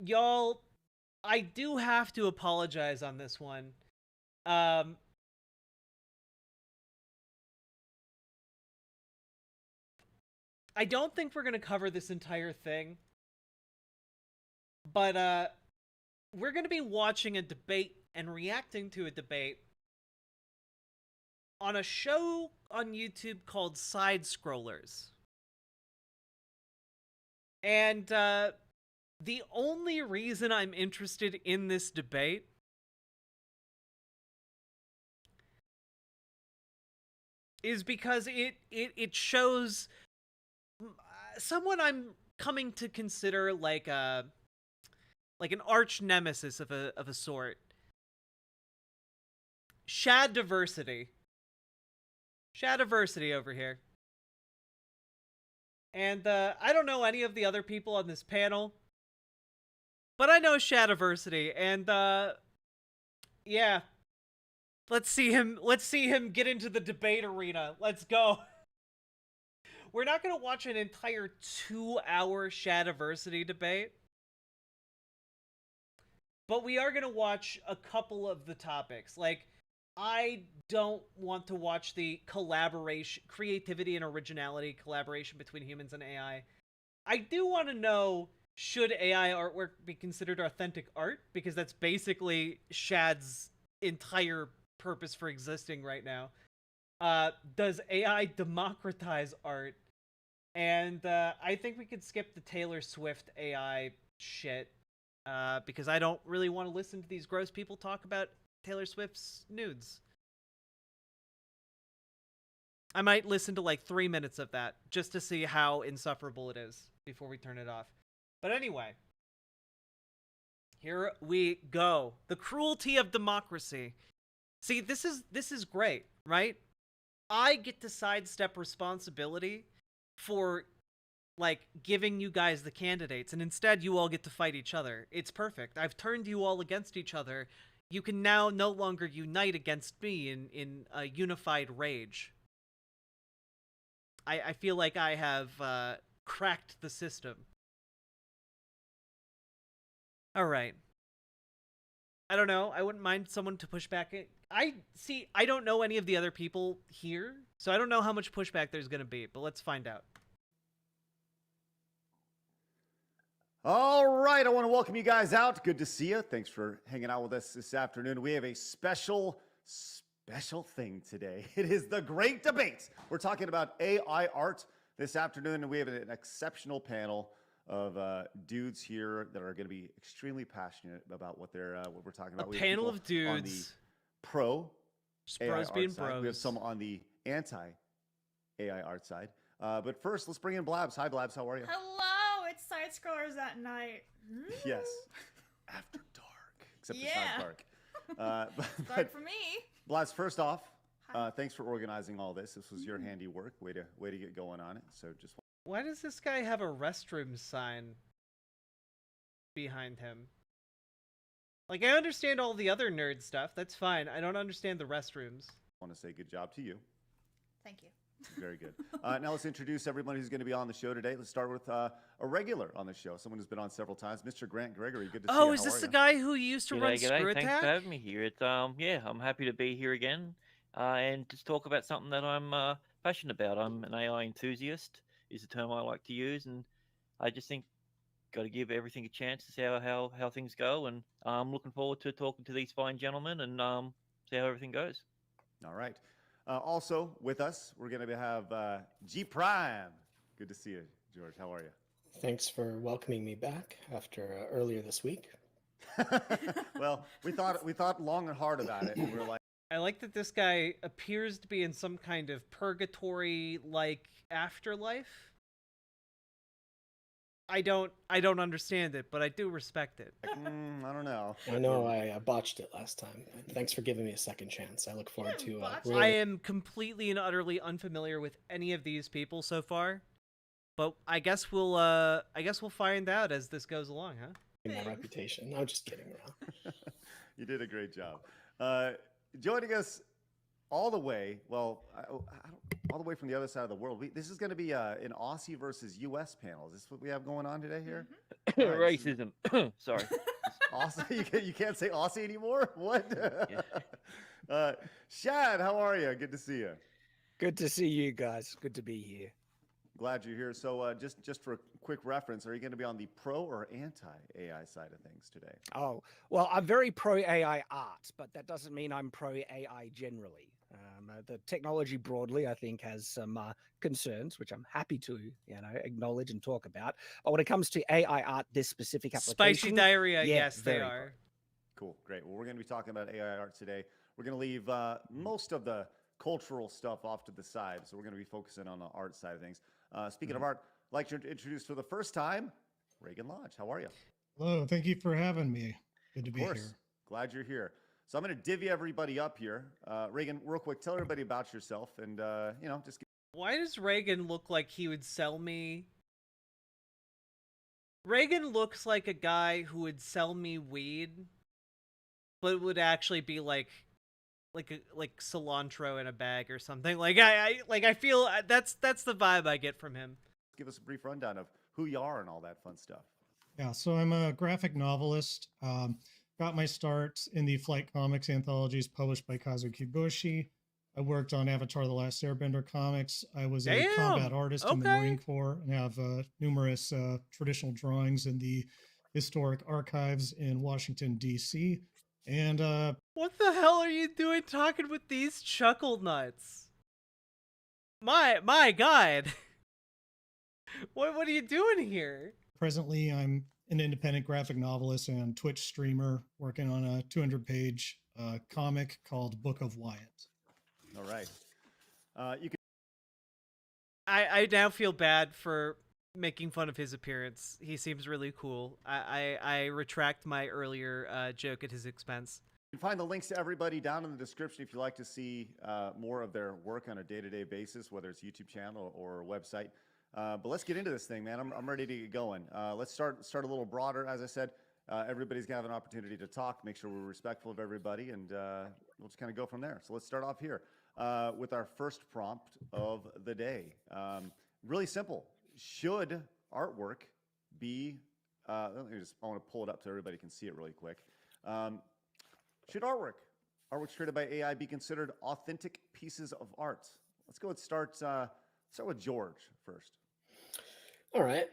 y'all, I do have to apologize on this one. Um, I don't think we're gonna cover this entire thing, but we're gonna be watching a debate and reacting to a debate on a show on YouTube called Side Scrollers. And the only reason I'm interested in this debate is because it shows someone I'm coming to consider like an arch nemesis of a sort. Shadiversity. Shadiversity over here. And I don't know any of the other people on this panel, but I know Shadiversity, and yeah. Let's see him get into the debate arena. Let's go. We're not going to watch an entire 2-hour Shadiversity debate, but we are going to watch a couple of the topics. Like, I don't want to watch the collaboration, creativity and originality collaboration between humans and AI. I do want to know, should AI artwork be considered authentic art? Because that's basically Shad's entire purpose for existing right now. Does AI democratize art? And I think we could skip the Taylor Swift AI shit, because I don't really want to listen to these gross people talk about Taylor Swift's nudes. I might listen to like 3 minutes of that just to see how insufferable it is before we turn it off. But anyway, here we go. The cruelty of democracy. See, this is great, right? I get to sidestep responsibility for like giving you guys the candidates, and instead you all get to fight each other. It's perfect. I've turned you all against each other. You can now no longer unite against me in a unified rage. I feel like I have cracked the system. All right. I don't know. I wouldn't mind someone to push back. I don't know any of the other people here, so I don't know how much pushback there's going to be, but let's find out. All right, I want to welcome you guys out. Good to see you. Thanks for hanging out with us this afternoon. We have a special thing today. It is the great debate. We're talking about AI art this afternoon, and we have an exceptional panel of dudes here that are going to be extremely passionate about what we're talking about. A panel of dudes on the pro AI bros art being side. bros. We have some on the anti AI art side. But first, let's bring in Blabs. Hi, Blabs. How are you? Hello, it's Side Scrollers at night. Yes. After dark. Except Yeah. it's not dark. Start for me. Blabs, first off, Hi. thanks for organizing all this. This was your handiwork. Way to get going on it. So just Why does this guy have a restroom sign behind him? Like, I understand all the other nerd stuff. That's fine. I don't understand the restrooms. want to say good job to you. Thank you. Very good. Now let's introduce everyone who's going to be on the show today. Let's start with a regular on the show, someone who's been on several times, Mr. Grant Gregory. Good to see you. Oh, is this the guy who used to run G'day, Screw Thanks Attack? for having me here. It's yeah, I'm happy to be here again, and to talk about something that I'm passionate about. I'm an AI enthusiast, is the term I like to use, and I just think got to give everything a chance to see how things go, and I'm looking forward to talking to these fine gentlemen and see how everything goes. All right. Also with us, we're going to have G Prime. Good to see you, George. How are you? Thanks for welcoming me back after earlier this week. Well, we thought long and hard about it, and we were like, I like that this guy appears to be in some kind of purgatory-like afterlife. I don't understand it, but I do respect it. I don't know. I know I botched it last time. Thanks for giving me a second chance. I look forward to botch it. really... I am completely and utterly unfamiliar with any of these people so far, but I guess we'll find out as this goes along, huh? my reputation. I'm just kidding around. You did a great job. Joining us all the way, well, I don't, all the way from the other side of the world. This is going to be an Aussie versus U.S. panel. Is this what we have going on today here? All right, this is Racism. Sorry. Aussie? You can't say Aussie anymore? What? Yeah. Shad, how are you? Good to see you. Good to see you guys. Good to be here. Glad you're here. So just for a quick reference, are you going to be on the pro or anti-AI side of things today? Oh, well, I'm very pro AI art, but that doesn't mean I'm pro AI generally. The technology broadly, I think, has some concerns, which I'm happy to, acknowledge and talk about. But when it comes to AI art, this specific application, Spicy diarrhea, yeah, yes, they very are. Cool, great. Well, we're going to be talking about AI art today. We're going to leave most of the cultural stuff off to the side, so we're going to be focusing on the art side of things. Speaking of art, I'd like to introduce for the first time, Reagan Lodge. How are you? Hello, thank you for having me. Good to be Of course. here. Glad you're here. So I'm going to divvy everybody up here. Reagan, real quick, tell everybody about yourself and, just give. Why does Reagan look like he would sell me? Reagan looks like a guy who would sell me weed, but would actually be like cilantro in a bag or something. I feel that's the vibe I get from him. Give us a brief rundown of who you are and all that fun stuff. Yeah, so I'm a graphic novelist. Got my start in the Flight Comics anthologies published by Kazuki Kibushi. I worked on Avatar: The Last Airbender comics. I was a combat artist in the Marine Corps and have numerous traditional drawings in the historic archives in Washington, D.C. And what the hell are you doing talking with these chuckle nuts? My God. What are you doing here? presently, I'm an independent graphic novelist and Twitch streamer working on a 200-page comic called Book of Wyatt. All right. You can. I now feel bad for making fun of his appearance. He seems really cool. I retract my earlier joke at his expense. You can find the links to everybody down in the description if you'd like to see more of their work on a day-to-day basis, whether it's YouTube channel or website. But let's get into this thing, man. I'm ready to get going. Let's start a little broader. As I said, everybody's gonna have an opportunity to talk. Make sure we're respectful of everybody, and we'll just kind of go from there. So let's start off here with our first prompt of the day. Really simple. Should artwork be? I want to pull it up so everybody can see it really quick. Should artworks created by AI be considered authentic pieces of art? Let's go and start with George first. All right.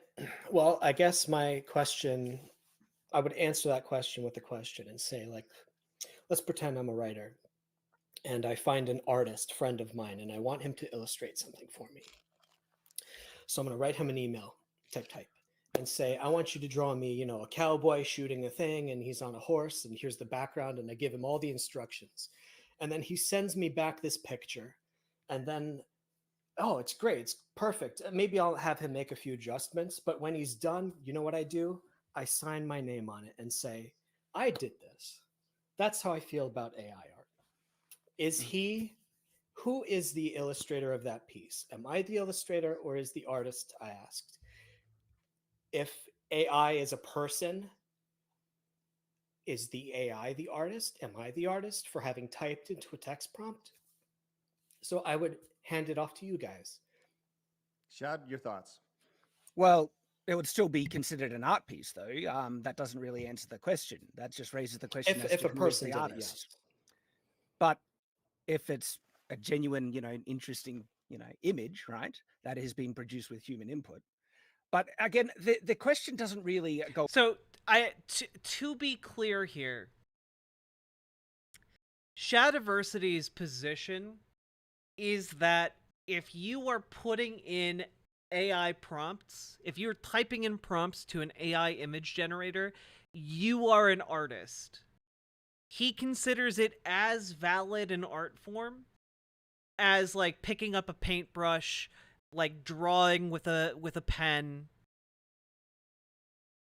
Well, I guess my question, I would answer that question with a question and say, like, let's pretend I'm a writer and I find an artist friend of mine and I want him to illustrate something for me. So I'm going to write him an email, type, and say, I want you to draw me, a cowboy shooting a thing and he's on a horse and here's the background, and I give him all the instructions. And then he sends me back this picture, and then, oh, it's great, it's perfect. Maybe I'll have him make a few adjustments, but when he's done, you know what I do? I sign my name on it and say, I did this. That's how I feel about AI art. Who is the illustrator of that piece? Am I the illustrator or is the artist? I asked. If AI is a person, is the AI the artist? Am I the artist for having typed into a text prompt? So I would hand it off to you guys. Shad, your thoughts? Well, it would still be considered an art piece, though. That doesn't really answer the question. That just raises the question If a person the did it, artist. yes. But if it's a genuine, interesting, image, right, that has been produced with human input. But again, the question doesn't really go. So to be clear here, Shadiversity's position is that if you are putting in AI prompts, if you're typing in prompts to an AI image generator, you are an artist. He considers it as valid an art form as like picking up a paintbrush, like drawing with a pen.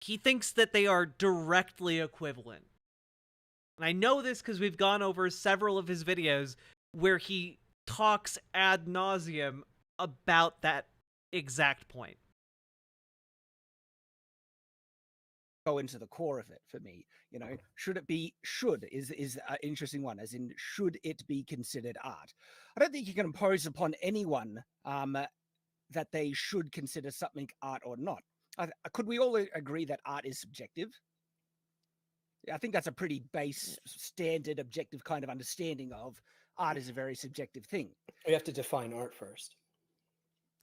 He thinks that they are directly equivalent. And I know this because we've gone over several of his videos where he talks ad nauseum about that exact point. go into the core of it for me. You know, should is an interesting one, as in, should it be considered art? I don't think you can impose upon anyone that they should consider something art or not. Could we all agree that art is subjective? I think that's a pretty base, standard, objective kind of understanding of art is a very subjective thing. We have to define art first.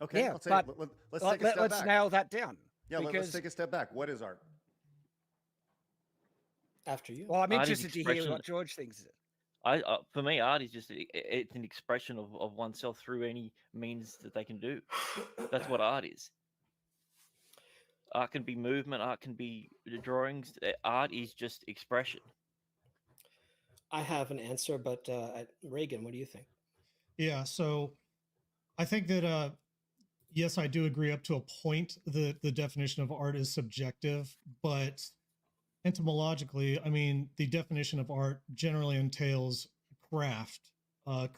Okay, Yeah, I'll say, but let's take a step let's back. nail that down. Yeah, let's because, take a step back. What is art? After you. well, I'm Art is interested to hear expression- what George thinks. For me, art is just it's an expression of oneself through any means that they can do. That's what art is. Art can be movement. Art can be drawings. Art is just expression. I have an answer, but Reagan, what do you think? Yeah, so I think that yes, I do agree up to a point that the definition of art is subjective, but etymologically, I mean, the definition of art generally entails craft,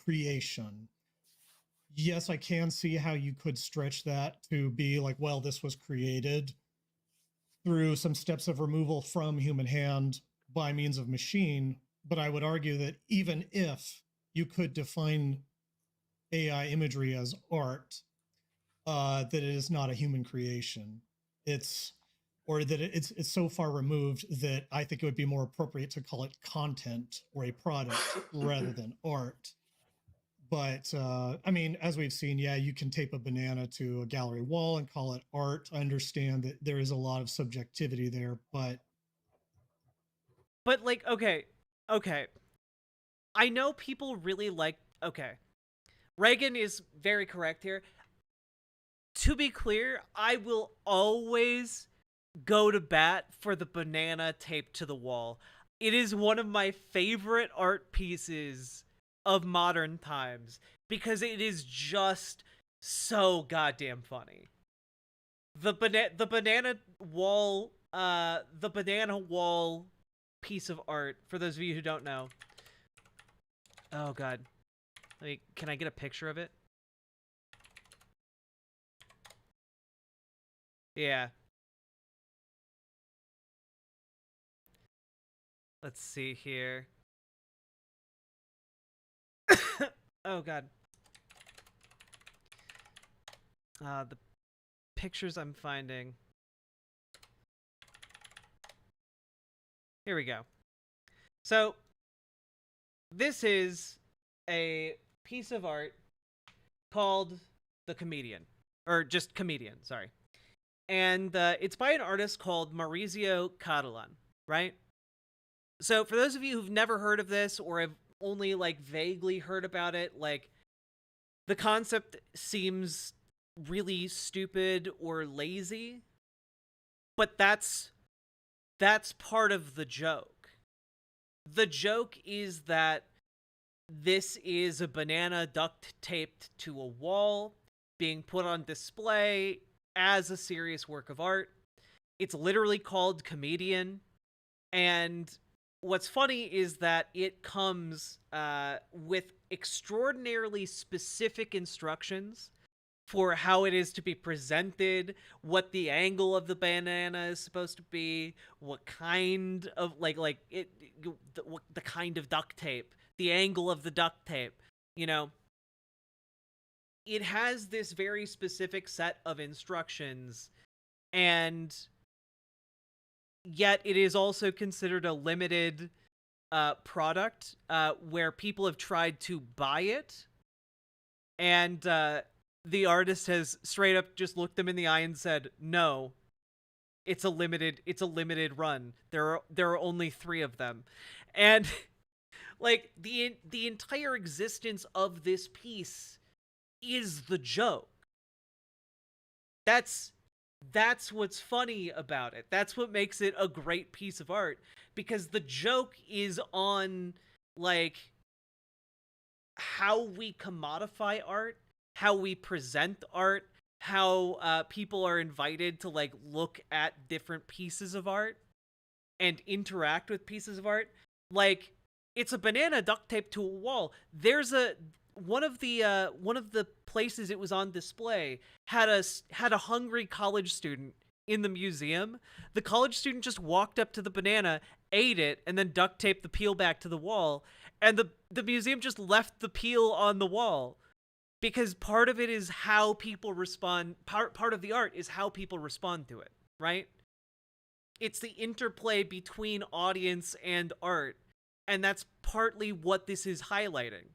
creation. Yes, I can see how you could stretch that to be like, well, this was created through some steps of removal from human hand by means of machine. But I would argue that even if you could define AI imagery as art, that it is not a human creation. It's so far removed that I think it would be more appropriate to call it content or a product rather than art. But I mean, as we've seen, yeah, you can tape a banana to a gallery wall and call it art. I understand that there is a lot of subjectivity there, but But like, okay. I know people really like, okay. Reagan is very correct here. To be clear, I will always go to bat for the banana taped to the wall. It is one of my favorite art pieces of modern times because it is just so goddamn funny. The banana wall piece of art, for those of you who don't know. Oh god. Can I get a picture of it? Yeah. Let's see here. Oh god. The pictures I'm finding. Here we go. So, this is a piece of art called The Comedian. Or just Comedian, sorry. And it's by an artist called Maurizio Catalan, right? So, for those of you who've never heard of this or have only, like, vaguely heard about it, like, the concept seems really stupid or lazy, but that's part of the joke. The joke is that this is a banana duct taped to a wall, being put on display as a serious work of art. It's literally called Comedian, and what's funny is that it comes with extraordinarily specific instructions for how it is to be presented, what the angle of the banana is supposed to be, what kind of the kind of duct tape, the angle of the duct tape, you know. It has this very specific set of instructions, and yet it is also considered a limited product where people have tried to buy it, and the artist has straight up just looked them in the eye and said, "No, it's a limited run. There are only 3 of them," and like the entire existence of this piece is the joke. That's what's funny about it. That's what makes it a great piece of art, because the joke is on like how we commodify art, how we present art, how people are invited to like look at different pieces of art and interact with pieces of art. Like, it's a banana duct taped to a wall. There's one of the places it was on display had a hungry college student in the museum, the college student just walked up to the banana, ate it, and then duct taped the peel back to the wall, and the museum just left the peel on the wall. Because part of it is how people respond, part of the art is how people respond to it, right? It's the interplay between audience and art, and that's partly what this is highlighting.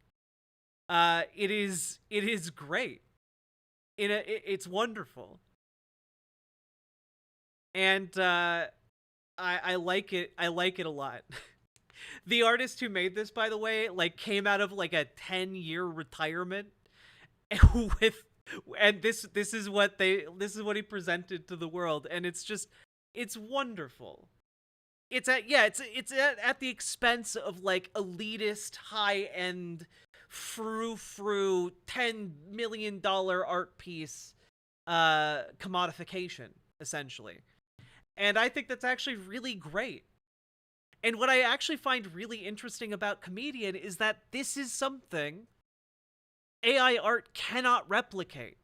It is great. It's wonderful. And I like it. I like it a lot. The artist who made this, by the way, like came out of like a 10-year retirement and this is what he presented to the world, and it's wonderful. It's at the expense of like elitist high-end frou $10 million art piece commodification, essentially. And I think that's actually really great. And what I actually find really interesting about Comedian is that this is something AI art cannot replicate.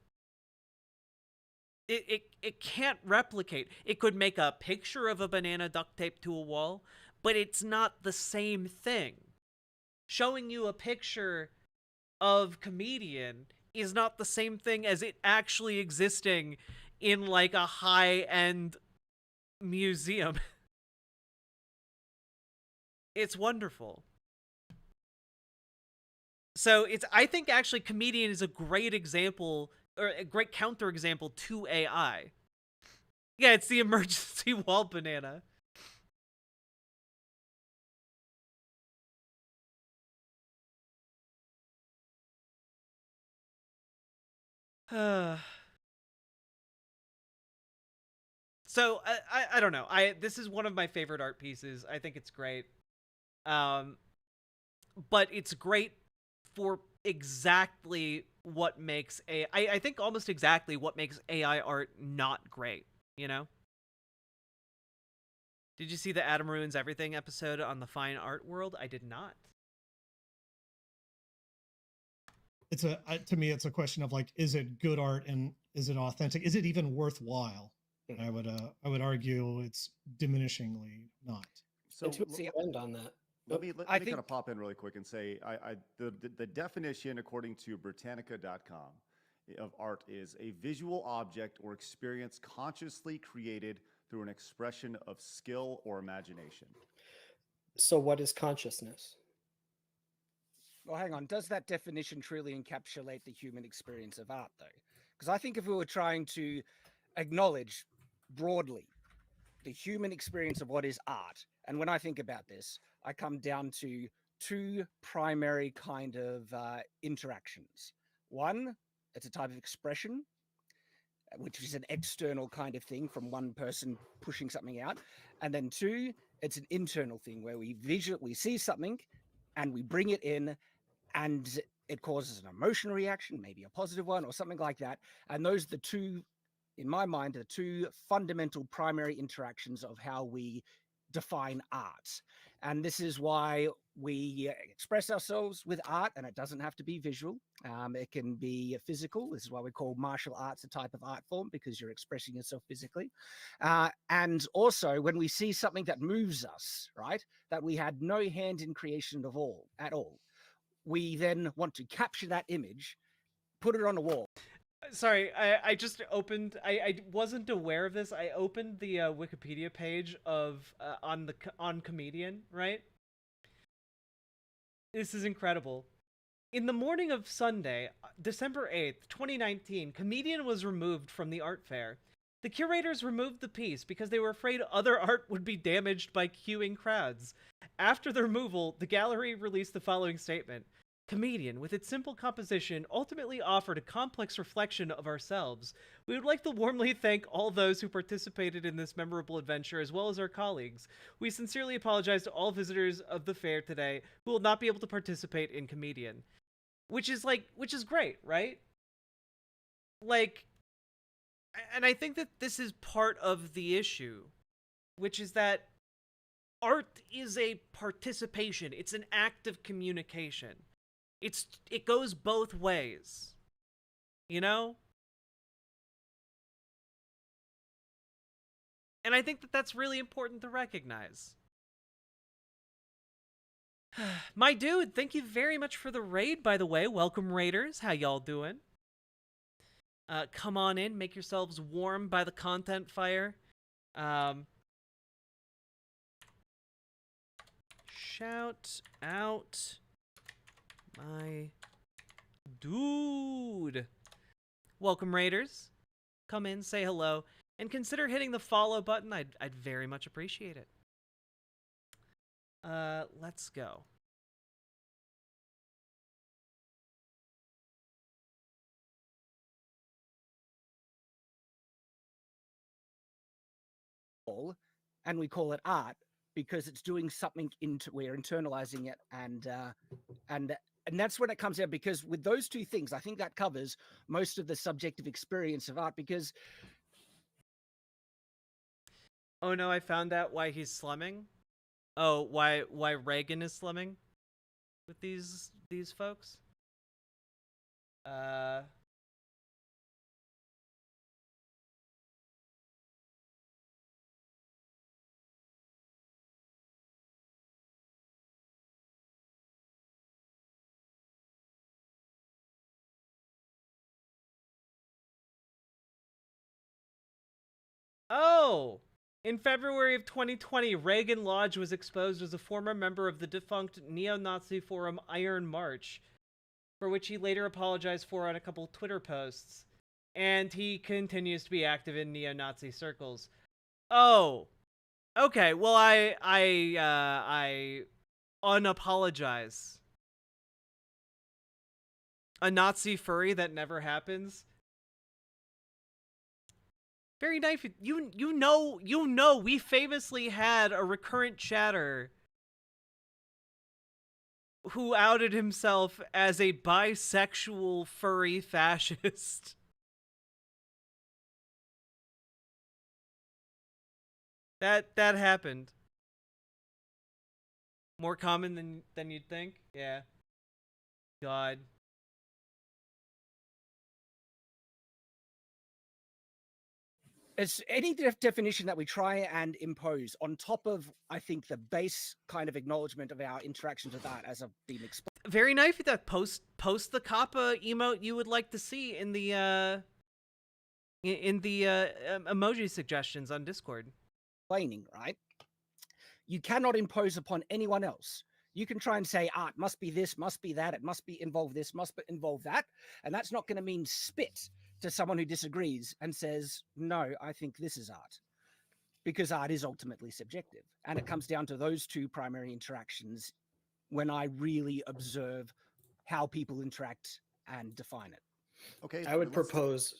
It can't replicate. It could make a picture of a banana duct taped to a wall, but it's not the same thing. Showing you a picture of Comedian is not the same thing as it actually existing in like a high-end museum. It's wonderful. So I think actually Comedian is a great example, or a great counterexample to AI. Yeah, it's the emergency wall banana. So I don't know. This is one of my favorite art pieces. I think it's great. But it's great for exactly what makes I think almost exactly what makes AI art not great, you know? Did you see the Adam Ruins Everything episode on the fine art world? I did not. It's to me, it's a question of like, is it good art and is it authentic? Is it even worthwhile? And I would argue it's diminishingly not. So It's the end on that. let me I kind of pop in really quick and say the definition according to Britannica.com of art is a visual object or experience consciously created through an expression of skill or imagination. So what is consciousness? Well, hang on. Does that definition truly encapsulate the human experience of art, though? Because I think if we were trying to acknowledge broadly the human experience of what is art, and when I think about this, I come down to two primary kind of interactions. One, it's a type of expression, which is an external kind of thing from one person pushing something out. And then two, it's an internal thing where we see something and we bring it in and it causes an emotional reaction, maybe a positive one or something like that. And those are the two, in my mind, the two fundamental primary interactions of how we define art. And this is why we express ourselves with art, and it doesn't have to be visual. It can be physical. This is why we call martial arts a type of art form, because you're expressing yourself physically. And also when we see something that moves us, right, that we had no hand in creation at all, we then want to capture that image, put it on a wall. Sorry, I just opened. I wasn't aware of this. I opened the Wikipedia page of on Comedian, right? This is incredible. In the morning of Sunday, December 8th, 2019, Comedian was removed from the art fair. The curators removed the piece because they were afraid other art would be damaged by queuing crowds. After the removal, the gallery released the following statement. Comedian, with its simple composition, ultimately offered a complex reflection of ourselves. We would like to warmly thank all those who participated in this memorable adventure, as well as our colleagues. We sincerely apologize to all visitors of the fair today who will not be able to participate in Comedian. Which is great, right? Like, and I think that this is part of the issue, which is that art is a participation. It's an act of communication. It goes both ways, you know? And I think that that's really important to recognize. My dude, thank you very much for the raid, by the way. Welcome, raiders. How y'all doing? Come on in, make yourselves warm by the content fire. Shout out my dude. Welcome, raiders. Come in, say hello, and consider hitting the follow button. I'd very much appreciate it. Let's go. And we call it art because it's doing something we're internalizing it, and that's when it comes out. Because with those two things, I think that covers most of the subjective experience of art. Because oh no, I found out why he's slumming. Oh, why Reagan is slumming with these folks? Oh! In February of 2020, Reagan Lodge was exposed as a former member of the defunct neo-Nazi forum Iron March, for which he later apologized for on a couple Twitter posts. And he continues to be active in neo-Nazi circles. Oh, okay. Well, I unapologize. A Nazi furry that never happens. Very nice. You know, we famously had a recurrent chatter who outed himself as a bisexual furry fascist. That happened. More common than you'd think. Yeah. God. it's any definition that we try and impose on top of, I think, the base kind of acknowledgement of our interactions with art as I've been explained. Very nice with that. Post the Kappa emote you would like to see in the emoji suggestions on Discord. Right? You cannot impose upon anyone else. You can try and say art must be this, must be that, it must be involve this, must involve that, and that's not going to mean spit to someone who disagrees and says, no, I think this is art. Because art is ultimately subjective. And it comes down to those two primary interactions when I really observe how people interact and define it. Okay. I would propose.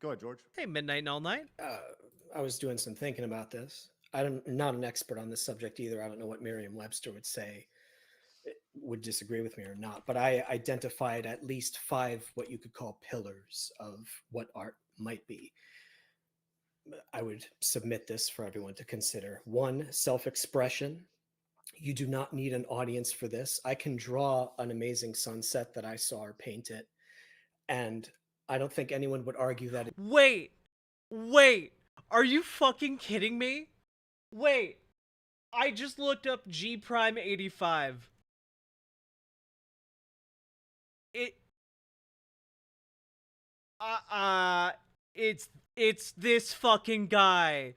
Go ahead, George. Hey, Midnight and All Night. I was doing some thinking about this. I'm not an expert on this subject either. I don't know what Merriam-Webster would say, would disagree with me or not, but I identified at least 5 what you could call pillars of what art might be. I would submit this for everyone to consider. 1, self-expression. You do not need an audience for this. I can draw an amazing sunset that I saw or paint it, and I don't think anyone would argue that. Wait, are you fucking kidding me? Wait, I just looked up G Prime 85. It's this fucking guy.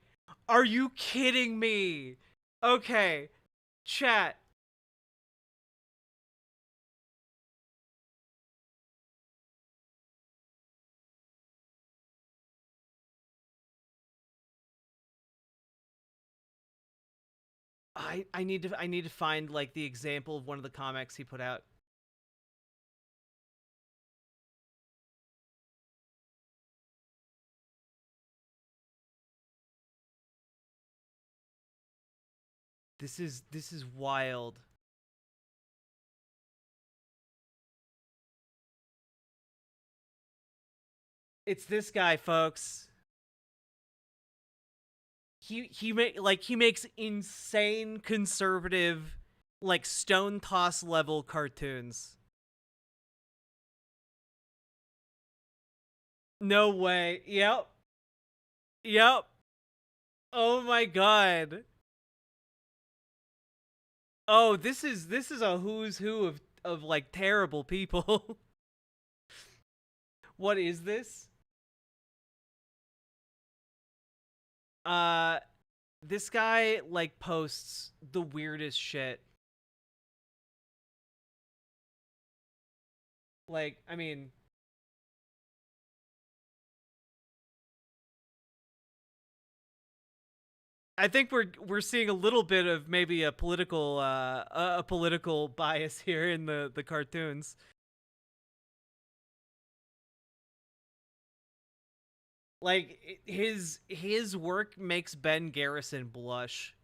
Are you kidding me? Okay, chat. I need to find like the example of one of the comics he put out. This is wild. It's this guy, folks. He makes insane conservative, like stone toss level cartoons. No way. Yep. Oh my god. Oh, this is a who's who of like terrible people. What is this? This guy like posts the weirdest shit. Like, I mean, I think we're seeing a little bit of maybe a political bias here in the cartoons. Like his work makes Ben Garrison blush.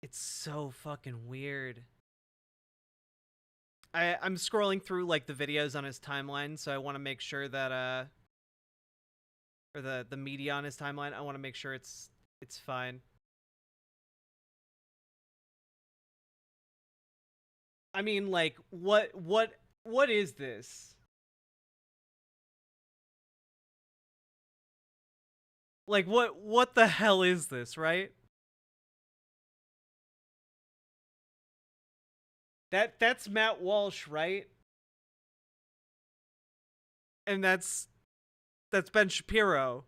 It's so fucking weird. I'm scrolling through like the videos on his timeline, so I want to make sure that or the media on his timeline, I want to make sure it's fine. I mean, like, what is this? Like, what the hell is this, right? That's Matt Walsh, right? And that's Ben Shapiro.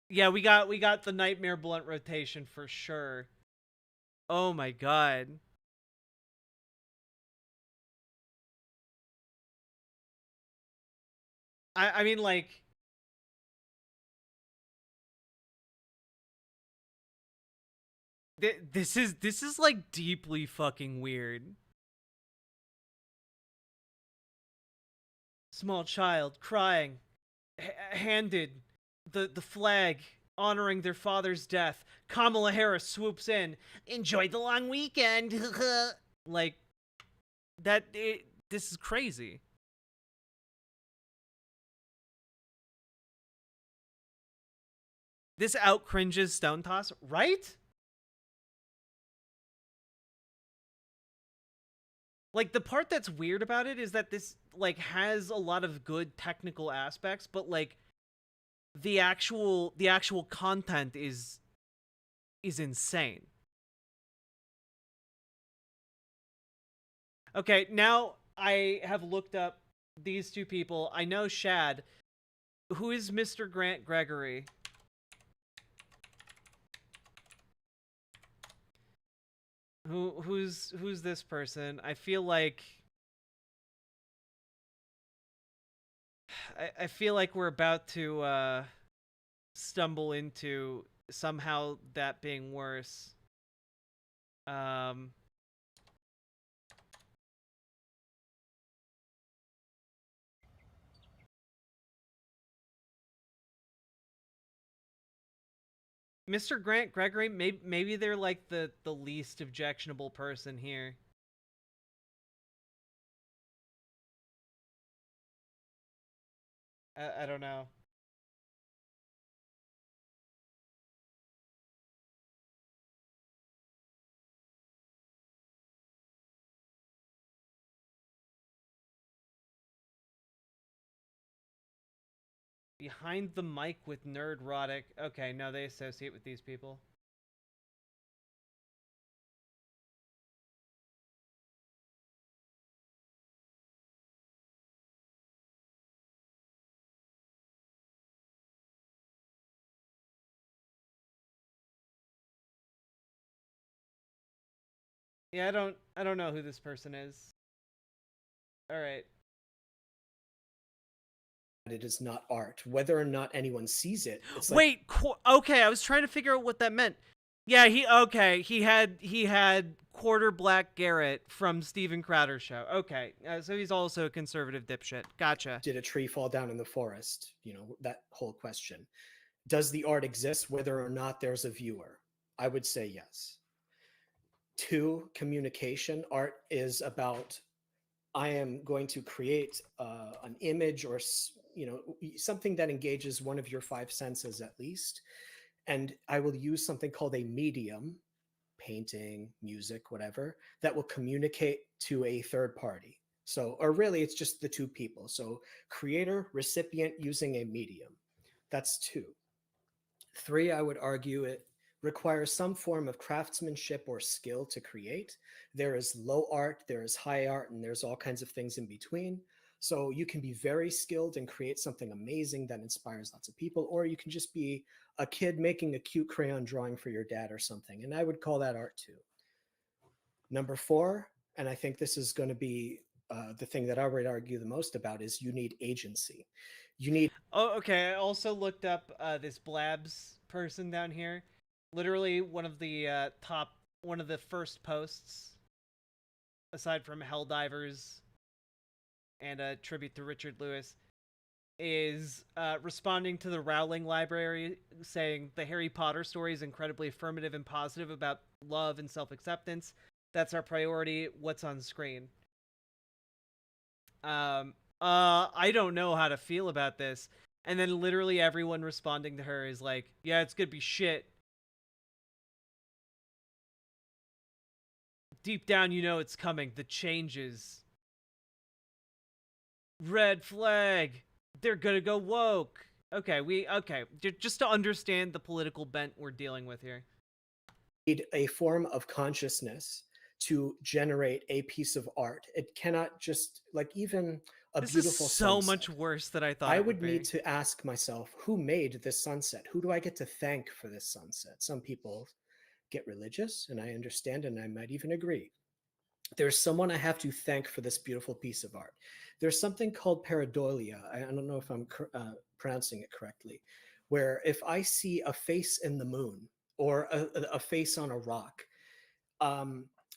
Yeah, we got the Nightmare Blunt rotation for sure. Oh my god. I mean, like, this is like deeply fucking weird. Small child crying, handed the flag honoring their father's death. Kamala Harris swoops in. Enjoy the long weekend. Like that. This is crazy. This out cringes Stone Toss, right? Like, the part that's weird about it is that this like has a lot of good technical aspects, but like the actual content is insane. Okay, now I have looked up these two people. I know Shad. Who is Mr. Grant Gregory? Who's this person? I feel like I feel like we're about to stumble into somehow that being worse. Mr. Grant Gregory, maybe they're like the least objectionable person here. I don't know. Behind the mic with Nerdrotic. Okay, no, they associate with these people. Yeah, I don't know who this person is. All right. It is not art. Whether or not anyone sees it, it's Wait, okay, I was trying to figure out what that meant. Yeah, he had Quarter Black Garrett from Steven Crowder's show. Okay, so he's also a conservative dipshit. Gotcha. Did a tree fall down in the forest? You know, that whole question. Does the art exist whether or not there's a viewer? I would say yes. 2, communication. Art is about, I am going to create an image or something that engages one of your 5 senses at least, and I will use something called a medium, painting, music, whatever, that will communicate to a third party. So, or really, it's just the 2 people. So, creator, recipient using a medium. That's 2. 3, I would argue it requires some form of craftsmanship or skill to create. There is low art, there is high art, and there's all kinds of things in between. So you can be very skilled and create something amazing that inspires lots of people, or you can just be a kid making a cute crayon drawing for your dad or something. And I would call that art too. Number 4, and I think this is going to be the thing that I would argue the most about, is you need agency. You need. Oh, okay. I also looked up this Blabs person down here. Literally one of the first posts, aside from Helldivers and a tribute to Richard Lewis, is responding to the Rowling Library, saying the Harry Potter story is incredibly affirmative and positive about love and self-acceptance. That's our priority. What's on screen? I don't know how to feel about this. And then literally everyone responding to her is like, yeah, it's gonna be shit. Deep down, you know it's coming. The changes. Red flag. They're gonna go woke. Okay, just to understand the political bent we're dealing with here. Need a form of consciousness to generate a piece of art. It cannot just, like, even a This beautiful is so sunset. much worse than I thought. I it would be. need to ask myself, who made this sunset? Who do I get to thank for this sunset? Some people get religious, and I understand, and I might even agree. There's someone I have to thank for this beautiful piece of art. There's something called pareidolia. I don't know if I'm pronouncing it correctly, where if I see a face in the moon or a face on a rock,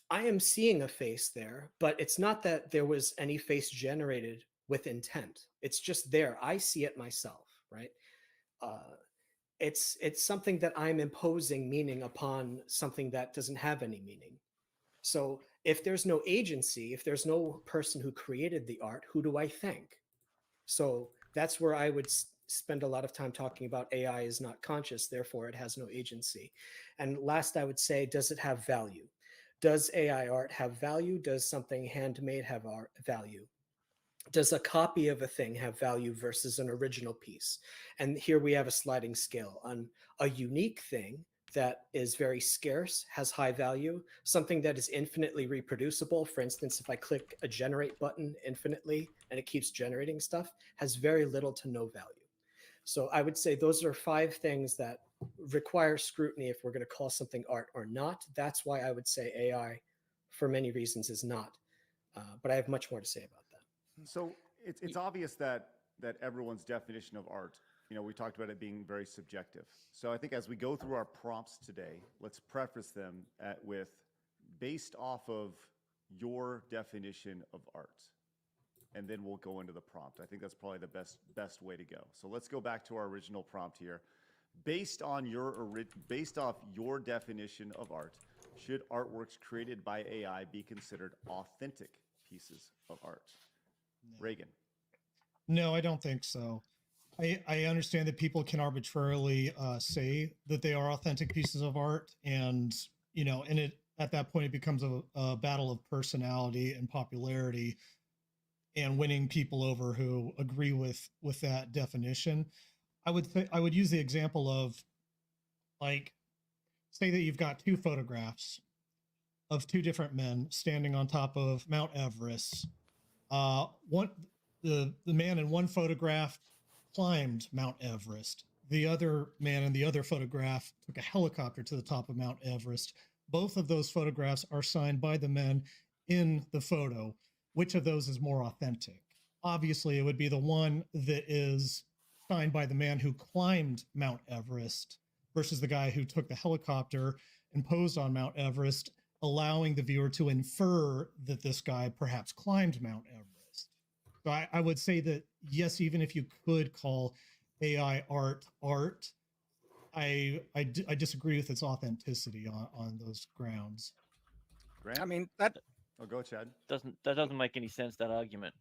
I am seeing a face there, but it's not that there was any face generated with intent. It's just there. I see it myself, right? It's something that I'm imposing meaning upon something that doesn't have any meaning. So if there's no agency, if there's no person who created the art, who do I thank? So that's where I would spend a lot of time talking about AI is not conscious, therefore it has no agency. And last, I would say, does it have value? Does AI art have value? Does something handmade have value? Does a copy of a thing have value versus an original piece? And here we have a sliding scale. On a unique thing that is very scarce has high value. Something that is infinitely reproducible, for instance, if I click a generate button infinitely and it keeps generating stuff, has very little to no value. So I would say those are 5 things that require scrutiny if we're going to call something art or not. That's why I would say AI, for many reasons, is not. But I have much more to say about that. So it's obvious that everyone's definition of art, we talked about it being very subjective. So I think as we go through our prompts today, let's preface them with based off of your definition of art. And then we'll go into the prompt. I think that's probably the best way to go. So let's go back to our original prompt here. Based off your definition of art, should artworks created by AI be considered authentic pieces of art? Reagan. No, I don't think so. I understand that people can arbitrarily say that they are authentic pieces of art, and at that point it becomes a battle of personality and popularity, and winning people over who agree with that definition. I would use the example of, like, say that you've got 2 photographs of 2 different men standing on top of Mount Everest. The man in one photograph climbed Mount Everest. The other man in the other photograph took a helicopter to the top of Mount Everest. Both of those photographs are signed by the men in the photo. Which of those is more authentic? Obviously, it would be the one that is signed by the man who climbed Mount Everest versus the guy who took the helicopter and posed on Mount Everest, allowing the viewer to infer that this guy perhaps climbed Mount Everest. So I would say that, yes, even if you could call AI art, I disagree with its authenticity on those grounds. Grant? I mean, that Oh, go, Chad. That doesn't make any sense. That argument.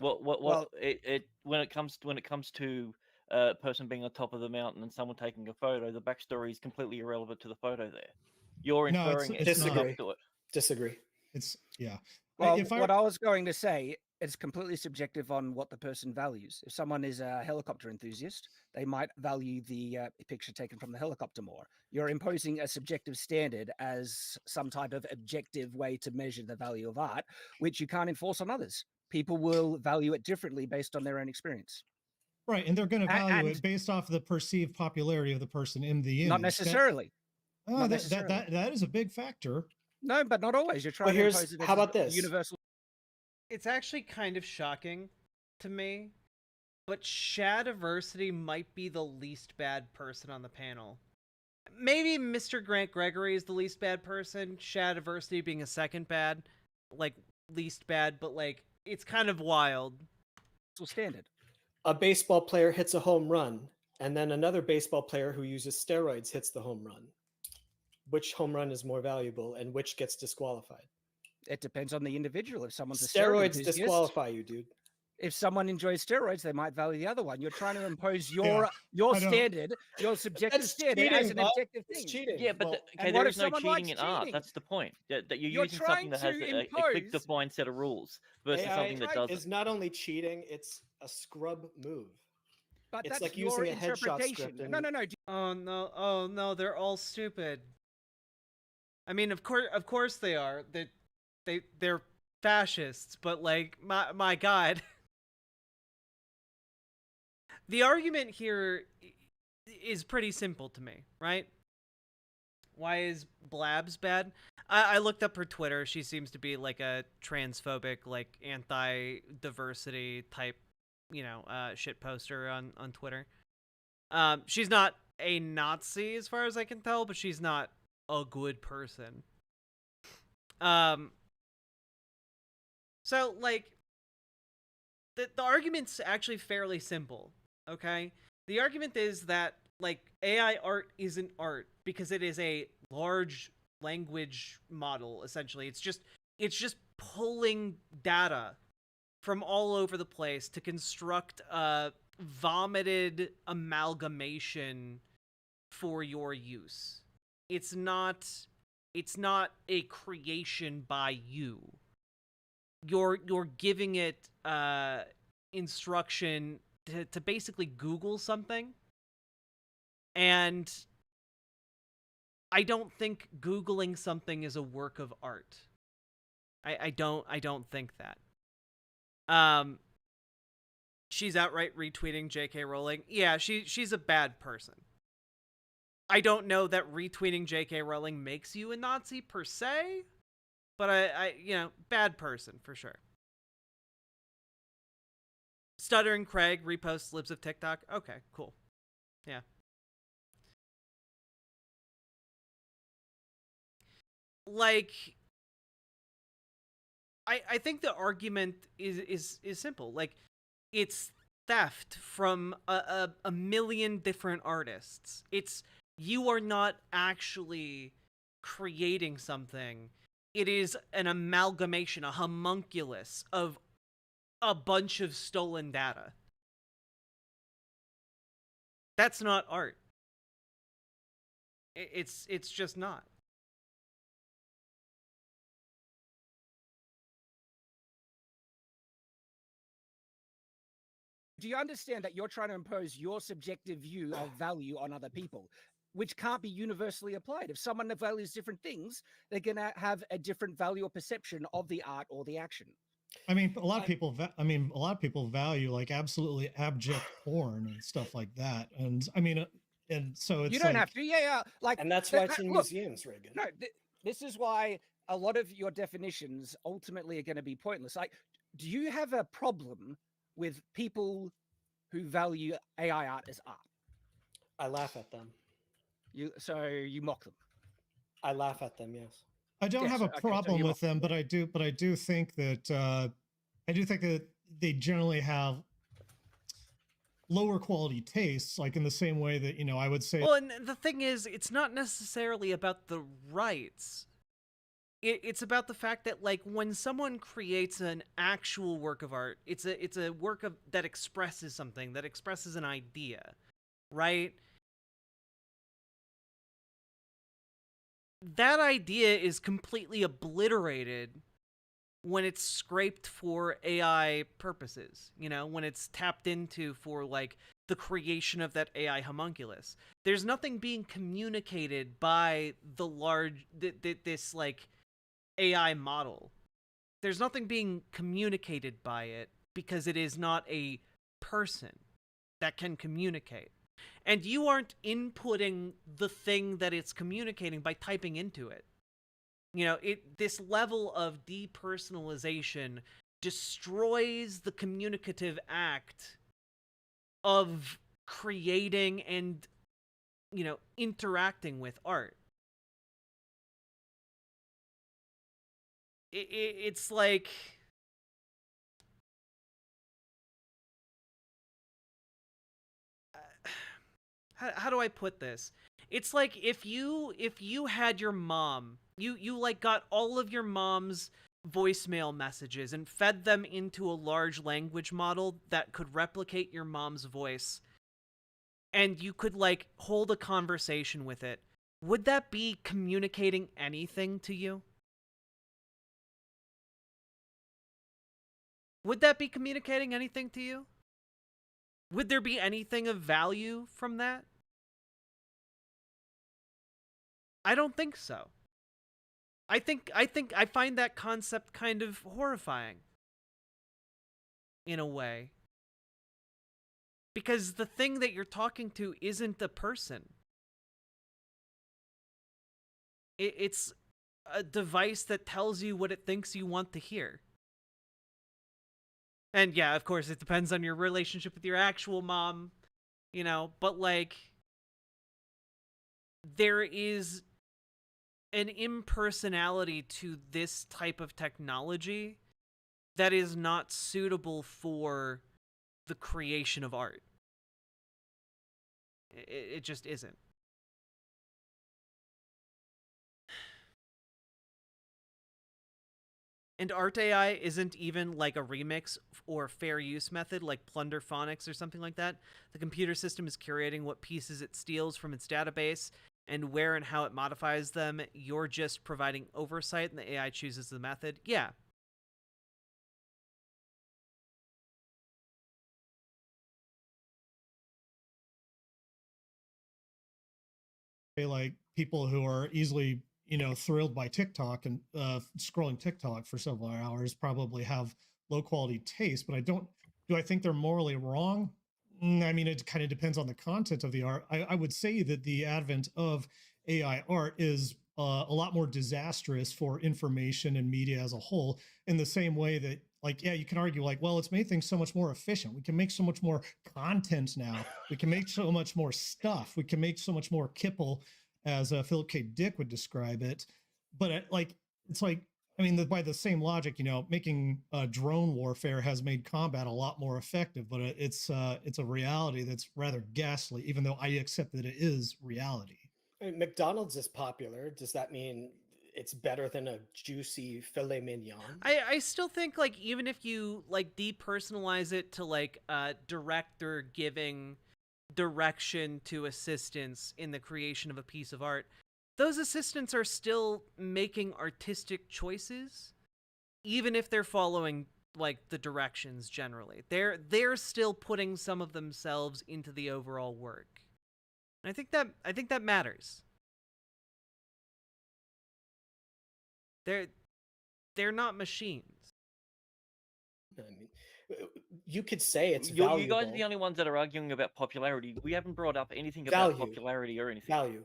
What Well- it when it comes to a person being on top of the mountain and someone taking a photo, the backstory is completely irrelevant to the photo. There, you're No, it's- inferring it's it's not. up to it. Disagree. It's yeah. Well, if I what I was going to say, it's completely subjective on what the person values. If someone is a helicopter enthusiast, they might value the picture taken from the helicopter more. You're imposing a subjective standard as some type of objective way to measure the value of art, which you can't enforce on others. People will value it differently based on their own experience. right, and they're going to value and- it based off the perceived popularity of the person in the image. Not necessarily. Oh, not that necessarily. that is a big factor. No, but not always. You're trying to here's- impose it how as about a this? universal. It's actually kind of shocking to me, but Shadiversity might be the least bad person on the panel. Maybe Mr. Grant Gregory is the least bad person, Shadiversity being a second bad, like least bad, but like it's kind of wild. Standard. A baseball player hits a home run, and then another baseball player who uses steroids hits the home run. Which home run is more valuable, and which gets disqualified? It depends on the individual. If someone's a steroid Steroids enthusiast, disqualify you, dude. if someone enjoys steroids, they might value the other one. You're trying to impose your Yeah, your I don't- standard, your subjective That's standard as cheating, an Bob. objective It's thing. cheating. Yeah, but Well, okay, and what there if is no someone cheating likes in art. cheating? That's the point. That you're You're using something trying that has to a quick impose- defined set of rules versus AI something that right, doesn't. is not only cheating; it's a scrub move. But It's that's like your using a headshot interpretation. script No, and- no, no. Oh no, they're all stupid. I mean, of course they are. They're fascists, but like my god. The argument here is pretty simple to me, right? Why is Blabs bad? I looked up her Twitter. She seems to be like a transphobic, like anti-diversity type, shit poster on Twitter. She's not a Nazi as far as I can tell, but she's not a good person. So like the argument's actually fairly simple, okay? The argument is that like AI art isn't art because it is a large language model essentially. It's just pulling data from all over the place to construct a vomited amalgamation for your use. It's not a creation by you. You're giving it instruction to basically Google something, and I don't think Googling something is a work of art. I don't think that. She's outright retweeting J.K. Rowling. Yeah, she's a bad person. I don't know that retweeting J.K. Rowling makes you a Nazi per se, but I bad person for sure. Stuttering Craig reposts libs of TikTok. Okay, cool. Yeah. Like, I think the argument is simple. Like, it's theft from a million different artists. You are not actually creating something. It is an amalgamation, a homunculus of a bunch of stolen data. That's not art. It's just not. Do you understand that you're trying to impose your subjective view of value on other people, which can't be universally applied? If someone values different things, they're going to have a different value or perception of the art or the action. I mean, a lot of people value like absolutely abject porn and stuff like that. And I mean, and so it's You don't like, have to. Yeah. Like, And that's why that- it's in look, museums, Reagan. No, this is why a lot of your definitions ultimately are going to be pointless. Like, do you have a problem with people who value AI art as art? I laugh at them. So you mock them. I laugh at them. Yes. I don't Yes, have a okay, so problem you with them, but I do think that they generally have lower quality tastes, like in the same way that, I would say, Well, and the thing is, it's not necessarily about the rights. it's about the fact that like when someone creates an actual work of art, it's a work of that expresses something, that expresses an idea, right? That idea is completely obliterated when it's scraped for AI purposes, you know, when it's tapped into for like the creation of that AI homunculus. There's nothing being communicated by the large this like AI model. There's nothing being communicated by it because it is not a person that can communicate. And you aren't inputting the thing that it's communicating by typing into it. You know, this level of depersonalization destroys the communicative act of creating and, you know, interacting with art. It's like how do I put this? It's like if you had your mom, you like got all of your mom's voicemail messages and fed them into a large language model that could replicate your mom's voice, and you could like hold a conversation with it. Would that be communicating anything to you? Would that be communicating anything to you? Would there be anything of value from that? I don't think so. I find that concept kind of horrifying in a way. Because the thing that you're talking to isn't a person. It's a device that tells you what it thinks you want to hear. And yeah, of course, it depends on your relationship with your actual mom, you know, but like, there is an impersonality to this type of technology that is not suitable for the creation of art. It just isn't. And Art AI isn't even like a remix or fair use method like Plunder Phonics or something like that. The computer system is curating what pieces it steals from its database and where and how it modifies them. You're just providing oversight and the AI chooses the method. Yeah. Like people who are easily, you know, thrilled by TikTok and scrolling TikTok for several hours probably have low quality taste, but do I think they're morally wrong? I mean, it kind of depends on the content of the art. I would say that the advent of AI art is a lot more disastrous for information and media as a whole, in the same way that, like, yeah, you can argue like, well, it's made things so much more efficient. We can make so much more content now. We can make so much more stuff. We can make so much more kipple, as Philip K. Dick would describe it. But like, it's like, I mean, by the same logic, you know, making drone warfare has made combat a lot more effective, but it's a reality that's rather ghastly, even though I accept that it is reality. I mean, McDonald's is popular. Does that mean it's better than a juicy filet mignon? I still think like even if you like depersonalize it to like director giving direction to assistants in the creation of a piece of art, those assistants are still making artistic choices, even if they're following like the directions generally. They're still putting some of themselves into the overall work. And I think that matters. They're not machines. I mean, you could say it's You valuable. guys are the only ones that are arguing about popularity. We haven't brought up anything about Value. popularity or anything. Value.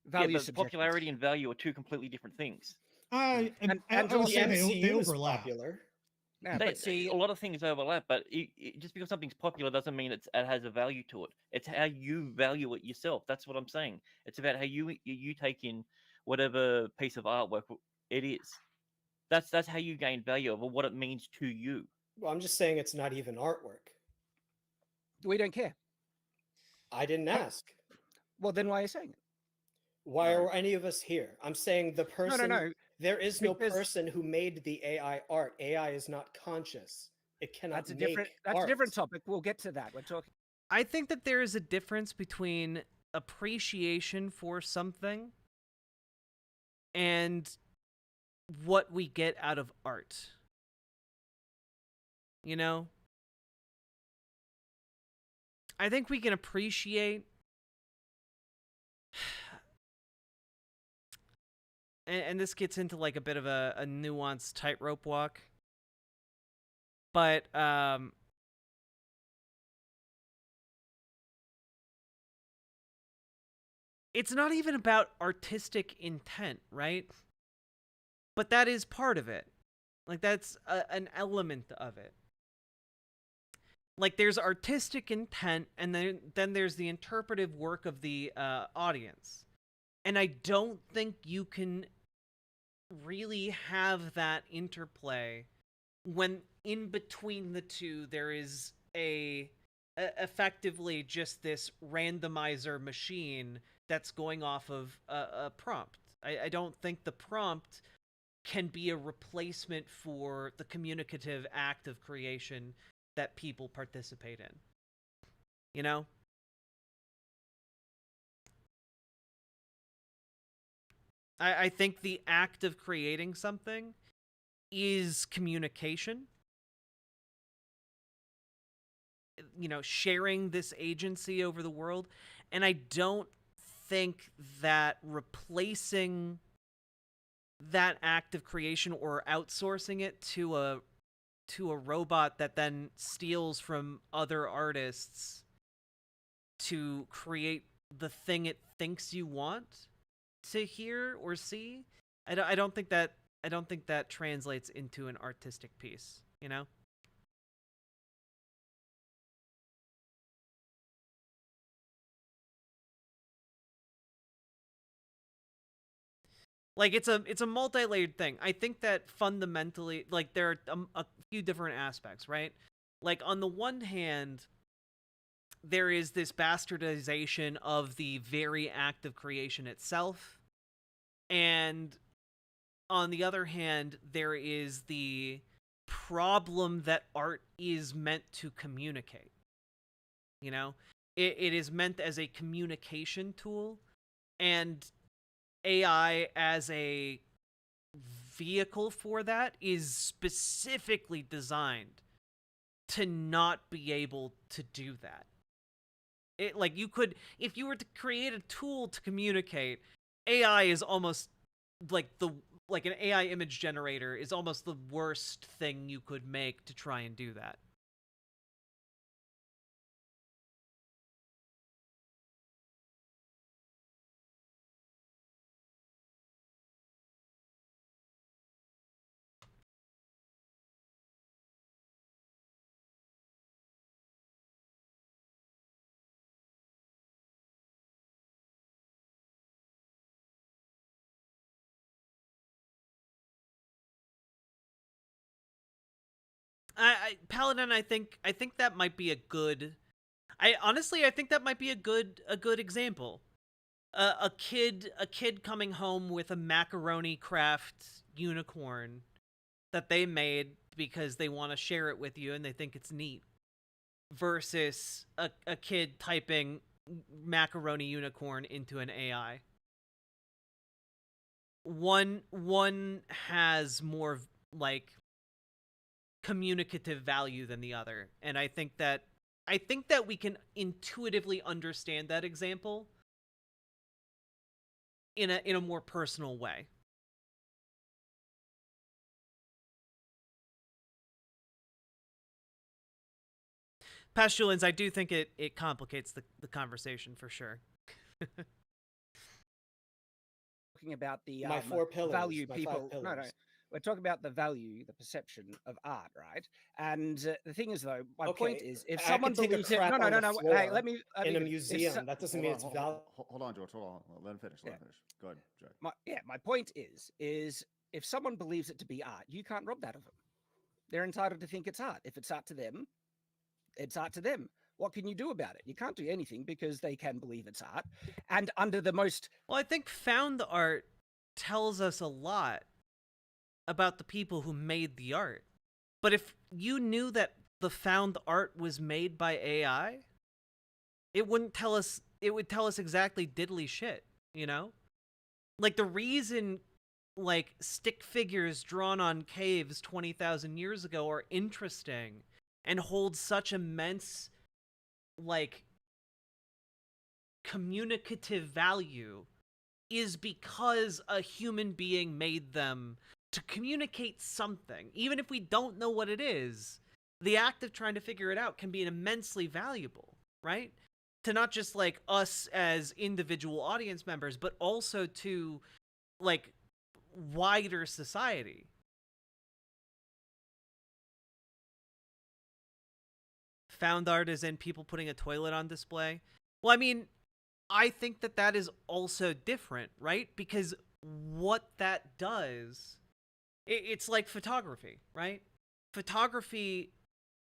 Value Yeah, but subjective. popularity and value are two completely different things. I And would also say The they MCU is overlap. popular. Yeah, They- but see, a lot of things overlap, but just because something's popular doesn't mean it has a value to it. It's how you value it yourself. That's what I'm saying. It's about how you take in whatever piece of artwork it is. That's how you gain value of what it means to you. Well, I'm just saying it's not even artwork. we don't care. I didn't ask. Well, then why are you saying it? Why No. are any of us here? I'm saying the person. No. There is no Because- person who made the AI art. AI is not conscious. It cannot That's a make different. That's art. a different topic. We'll get to that. We're talking. I think that there is a difference between appreciation for something and what we get out of art. You know? I think we can appreciate and this gets into like a bit of a nuanced tightrope walk. But it's not even about artistic intent, right? But that is part of it. Like, that's an element of it. Like, there's artistic intent, and then there's the interpretive work of the audience. And I don't think you can really have that interplay when in between the two there is effectively just this randomizer machine that's going off of a prompt. I don't think the prompt can be a replacement for the communicative act of creation that people participate in. You know? I think the act of creating something is communication. You know, sharing this agency over the world. And I don't think that replacing that act of creation or outsourcing it to a robot that then steals from other artists to create the thing it thinks you want to hear or see, I don't think that translates into an artistic piece, you know? Like, it's a multi-layered thing. I think that fundamentally, like, there are a few different aspects, right? Like, on the one hand, there is this bastardization of the very act of creation itself. And on the other hand, there is the problem that art is meant to communicate. You know? It is meant as a communication tool, and AI as a vehicle for that is specifically designed to not be able to do that. It, like, you could, if you were to create a tool to communicate, AI is almost like an AI image generator is almost the worst thing you could make to try and do that. Paladin, I think that might be a good. I think that might be a good example. A kid coming home with a macaroni craft unicorn that they made because they want to share it with you and they think it's neat, versus a kid typing macaroni unicorn into an AI. One has more like communicative value than the other, and I think that we can intuitively understand that example in a more personal way. Pastulins, I do think it complicates the conversation for sure. Talking about the My four pillars, value my people. five No, pillars. we're talking about the value, the perception of art, right? And the thing is, though, my point Okay, is, if I someone could take a believes it, crap no, on the hey, floor let me in a if museum. That doesn't mean it's valuable. Hold on, George. Hold on. Let him finish. Let him finish. Go ahead, Jack. my point is if someone believes it to be art, you can't rob that of them. They're entitled to think it's art. If it's art to them, it's art to them. What can you do about it? You can't do anything because they can believe it's art. And under the most... Well, I think found art tells us a lot. about the people who made the art. But if you knew that the found art was made by AI, it wouldn't tell us, it would tell us exactly diddly shit, you know? Like, the reason, like, stick figures drawn on caves 20,000 years ago are interesting and hold such immense, like, communicative value is because a human being made them to communicate something. Even if we don't know what it is, the act of trying to figure it out can be immensely valuable, right? To not just, like, us as individual audience members, but also to, like, wider society. Found art is in people putting a toilet on display. Well, I mean, I think that that is also different, right? Because what that does, it's like photography, right? Photography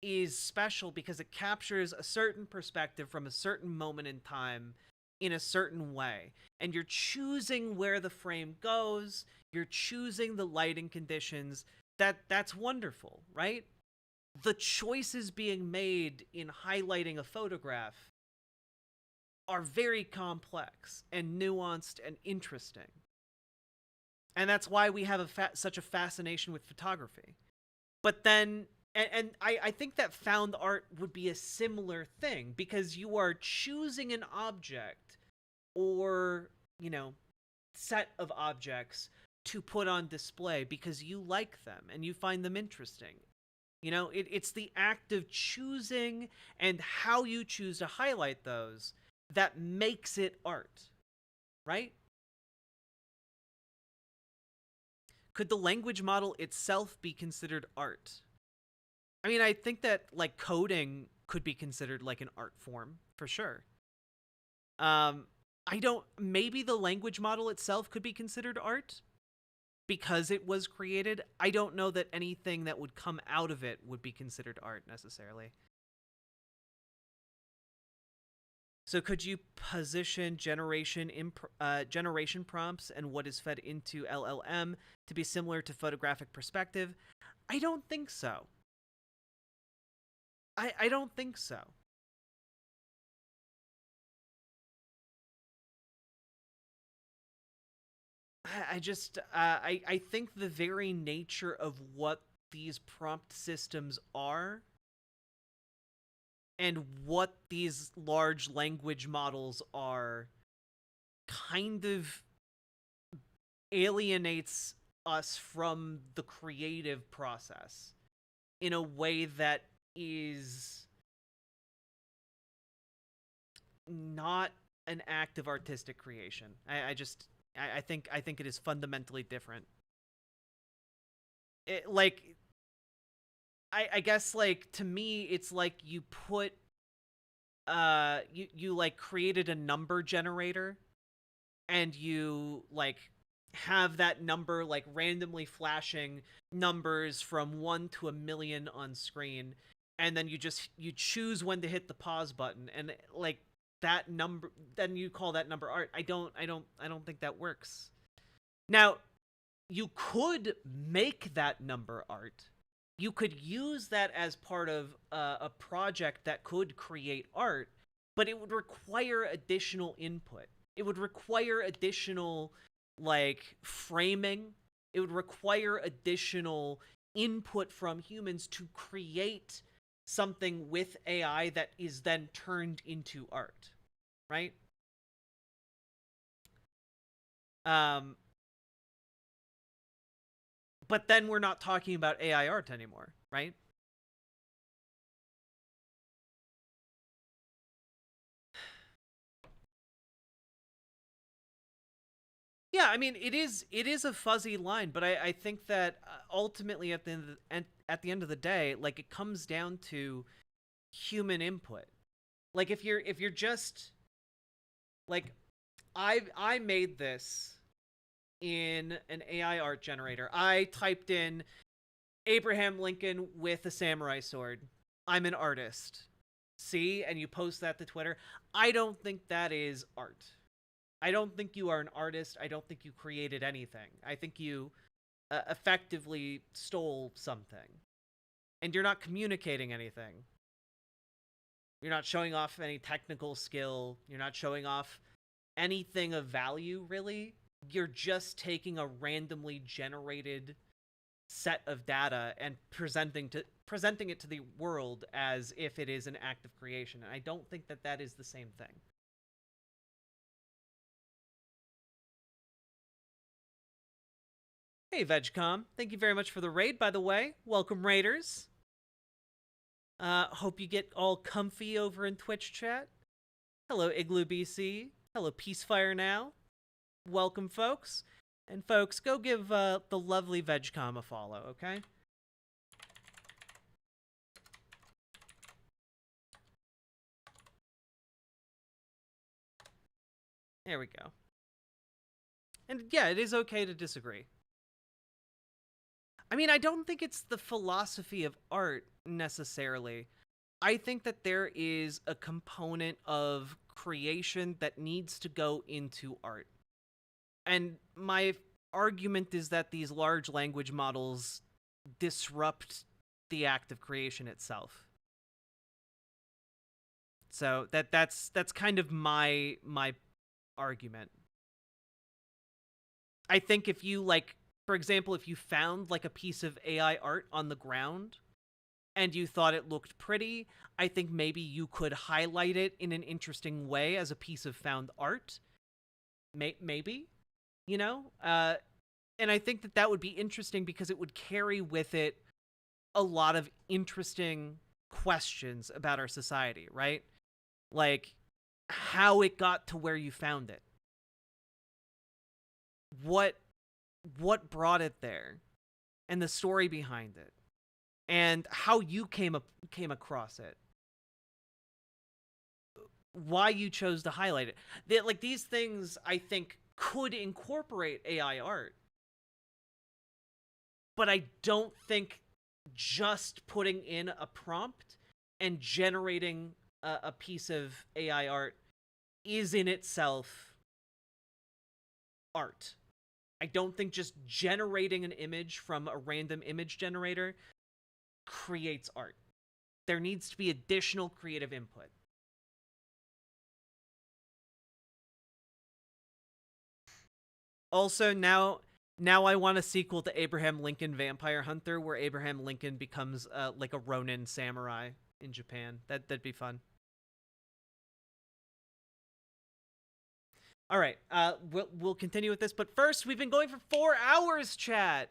is special because it captures a certain perspective from a certain moment in time in a certain way. And you're choosing where the frame goes, you're choosing the lighting conditions. That's wonderful, right? The choices being made in highlighting a photograph are very complex and nuanced and interesting. And that's why we have such a fascination with photography. But then, and I think that found art would be a similar thing, because you are choosing an object or, you know, set of objects to put on display because you like them and you find them interesting. You know, it's the act of choosing and how you choose to highlight those that makes it art, right? Could the language model itself be considered art? I mean, I think that, like, coding could be considered like an art form, for sure. Maybe the language model itself could be considered art because it was created. I don't know that anything that would come out of it would be considered art necessarily. So could you position generation prompts and what is fed into LLM to be similar to photographic perspective? I don't think so. I don't think so. I think the very nature of what these prompt systems are and what these large language models are kind of alienates us from the creative process in a way that is not an act of artistic creation. I think it is fundamentally different. I guess, like, to me, it's like you put, you like created a number generator, and you, like, have that number, like, randomly flashing numbers from 1 to 1,000,000 on screen, and then you choose when to hit the pause button, and, like, that number, then you call that number art. I don't think that works. Now, you could make that number art. You could use that as part of a project that could create art, but it would require additional input. It would require additional, like, framing. It would require additional input from humans to create something with AI that is then turned into art, right? But then we're not talking about AI art anymore, right? Yeah, I mean, it is a fuzzy line, but I think that ultimately at the end of the day, like, it comes down to human input. Like, if you're just, like, I made this in an AI art generator. I typed in Abraham Lincoln with a samurai sword. I'm an artist. See? And you post that to Twitter. I don't think that is art. I don't think you are an artist. I don't think you created anything. I think you effectively stole something, and you're not communicating anything. You're not showing off any technical skill. You're not showing off anything of value, really. You're just taking a randomly generated set of data and presenting it to the world as if it is an act of creation. And I don't think that that is the same thing. Hey, VegCom. Thank you very much for the raid, by the way. Welcome, Raiders. Hope you get all comfy over in Twitch chat. Hello, Igloo BC. Hello, Peacefire Now. Welcome, folks. And folks, go give the lovely VegCom a follow, okay? There we go. And yeah, it is okay to disagree. I mean, I don't think it's the philosophy of art, necessarily. I think that there is a component of creation that needs to go into art. And my argument is that these large language models disrupt the act of creation itself. So that's kind of my argument. I think if you, like, for example, if you found like a piece of AI art on the ground and you thought it looked pretty, I think maybe you could highlight it in an interesting way as a piece of found art. Maybe, you know? And I think that that would be interesting because it would carry with it a lot of interesting questions about our society, right? Like, how it got to where you found it. What brought it there, and the story behind it, and how you came across it, why you chose to highlight it. Like, these things, I think, could incorporate AI art, but I don't think just putting in a prompt and generating a piece of AI art is in itself art. I don't think just generating an image from a random image generator creates art. There needs to be additional creative input. Also, now I want a sequel to Abraham Lincoln Vampire Hunter, where Abraham Lincoln becomes like a Ronin samurai in Japan. That'd be fun. All right, we'll continue with this, but first, we've been going for 4 hours, chat.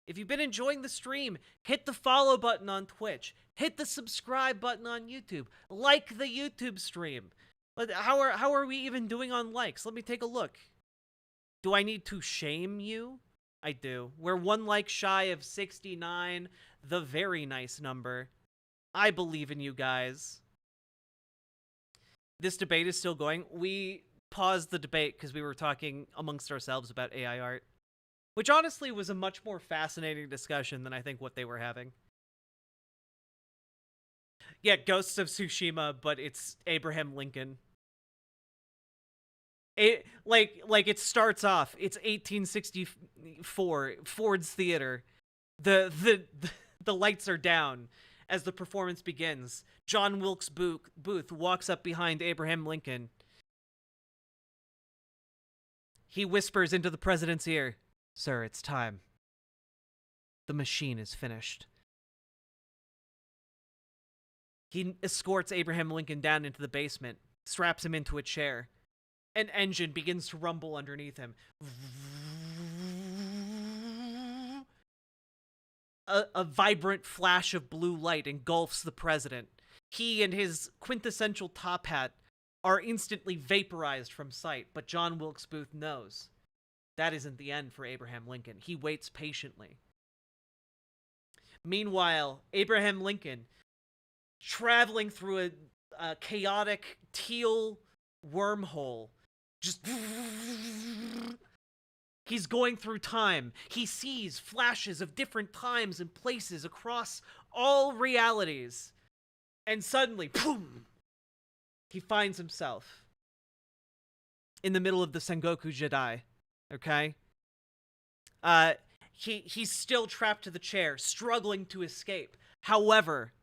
If you've been enjoying the stream, hit the follow button on Twitch, hit the subscribe button on YouTube, like the YouTube stream. But how are we even doing on likes? Let me take a look. Do I need to shame you? I do. We're 1 like shy of 69, the very nice number. I believe in you guys. This debate is still going. We paused the debate because we were talking amongst ourselves about AI art, which honestly was a much more fascinating discussion than I think what they were having. Yeah, Ghosts of Tsushima, but it's Abraham Lincoln. Like it starts off, it's 1864, Ford's Theater. The lights are down as the performance begins. John Wilkes Booth walks up behind Abraham Lincoln. He whispers into the president's ear, "Sir, it's time. The machine is finished." He escorts Abraham Lincoln down into the basement, straps him into a chair. An engine begins to rumble underneath him. A vibrant flash of blue light engulfs the president. He and his quintessential top hat are instantly vaporized from sight, but John Wilkes Booth knows that isn't the end for Abraham Lincoln. He waits patiently. Meanwhile, Abraham Lincoln, traveling through a chaotic teal wormhole, just... He's going through time. He sees flashes of different times and places across all realities. And suddenly, boom! He finds himself in the middle of the Sengoku Jidai, okay? he's still trapped to the chair, struggling to escape. However,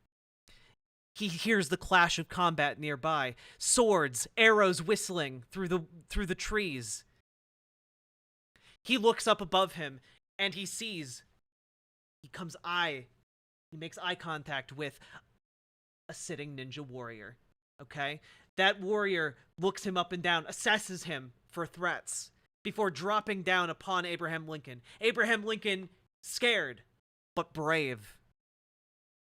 he hears the clash of combat nearby, swords, arrows whistling through the trees. He looks up above him and he sees, he makes eye contact with a sitting ninja warrior. Okay? That warrior looks him up and down, assesses him for threats before dropping down upon Abraham Lincoln. Abraham Lincoln, scared but brave,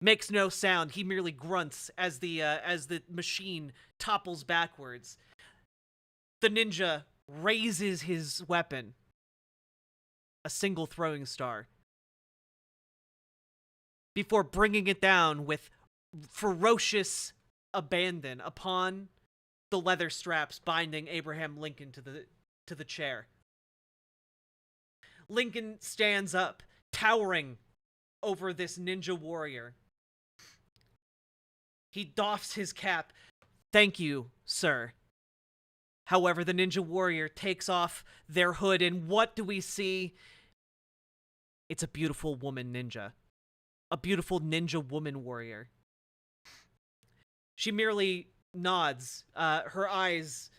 makes no sound. He merely grunts as the machine topples backwards. The ninja raises his weapon, a single throwing star, before bringing it down with ferocious abandon upon the leather straps binding Abraham Lincoln to the chair. Lincoln stands up, towering over this ninja warrior. He doffs his cap. "Thank you, sir." However, the ninja warrior takes off their hood, and what do we see? It's a beautiful woman ninja. A beautiful ninja woman warrior. She merely nods, her eyes,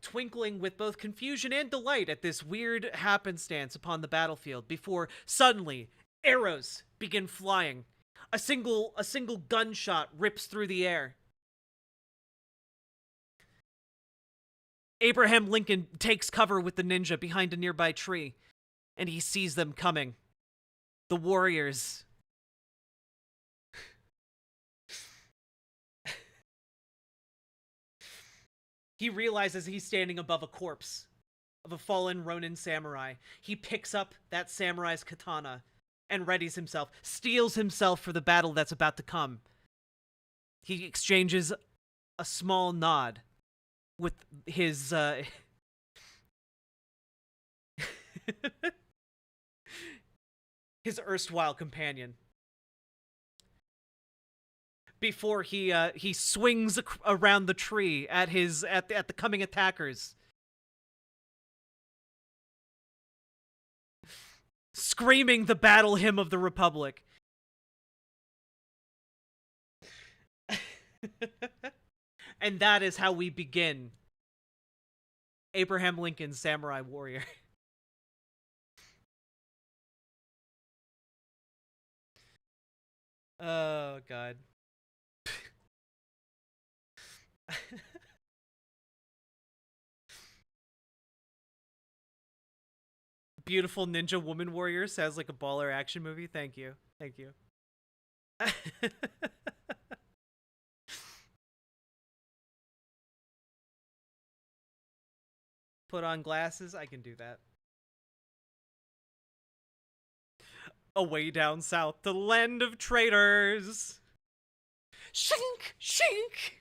twinkling with both confusion and delight at this weird happenstance upon the battlefield, before suddenly arrows begin flying. A single gunshot rips through the air. Abraham Lincoln takes cover with the ninja behind a nearby tree, and he sees them coming. The warriors. He realizes he's standing above a corpse of a fallen Ronin samurai. He picks up that samurai's katana and readies himself, steels himself for the battle that's about to come. He exchanges a small nod with his his erstwhile companion before he swings around the tree at the coming attackers, screaming the battle hymn of the Republic. And that is how we begin Abraham Lincoln's Samurai Warrior. Oh, God. Beautiful ninja woman warrior sounds like a baller action movie. Thank you. Thank you. Put on glasses. I can do that. Away down south, the land of traitors. Shink, shink.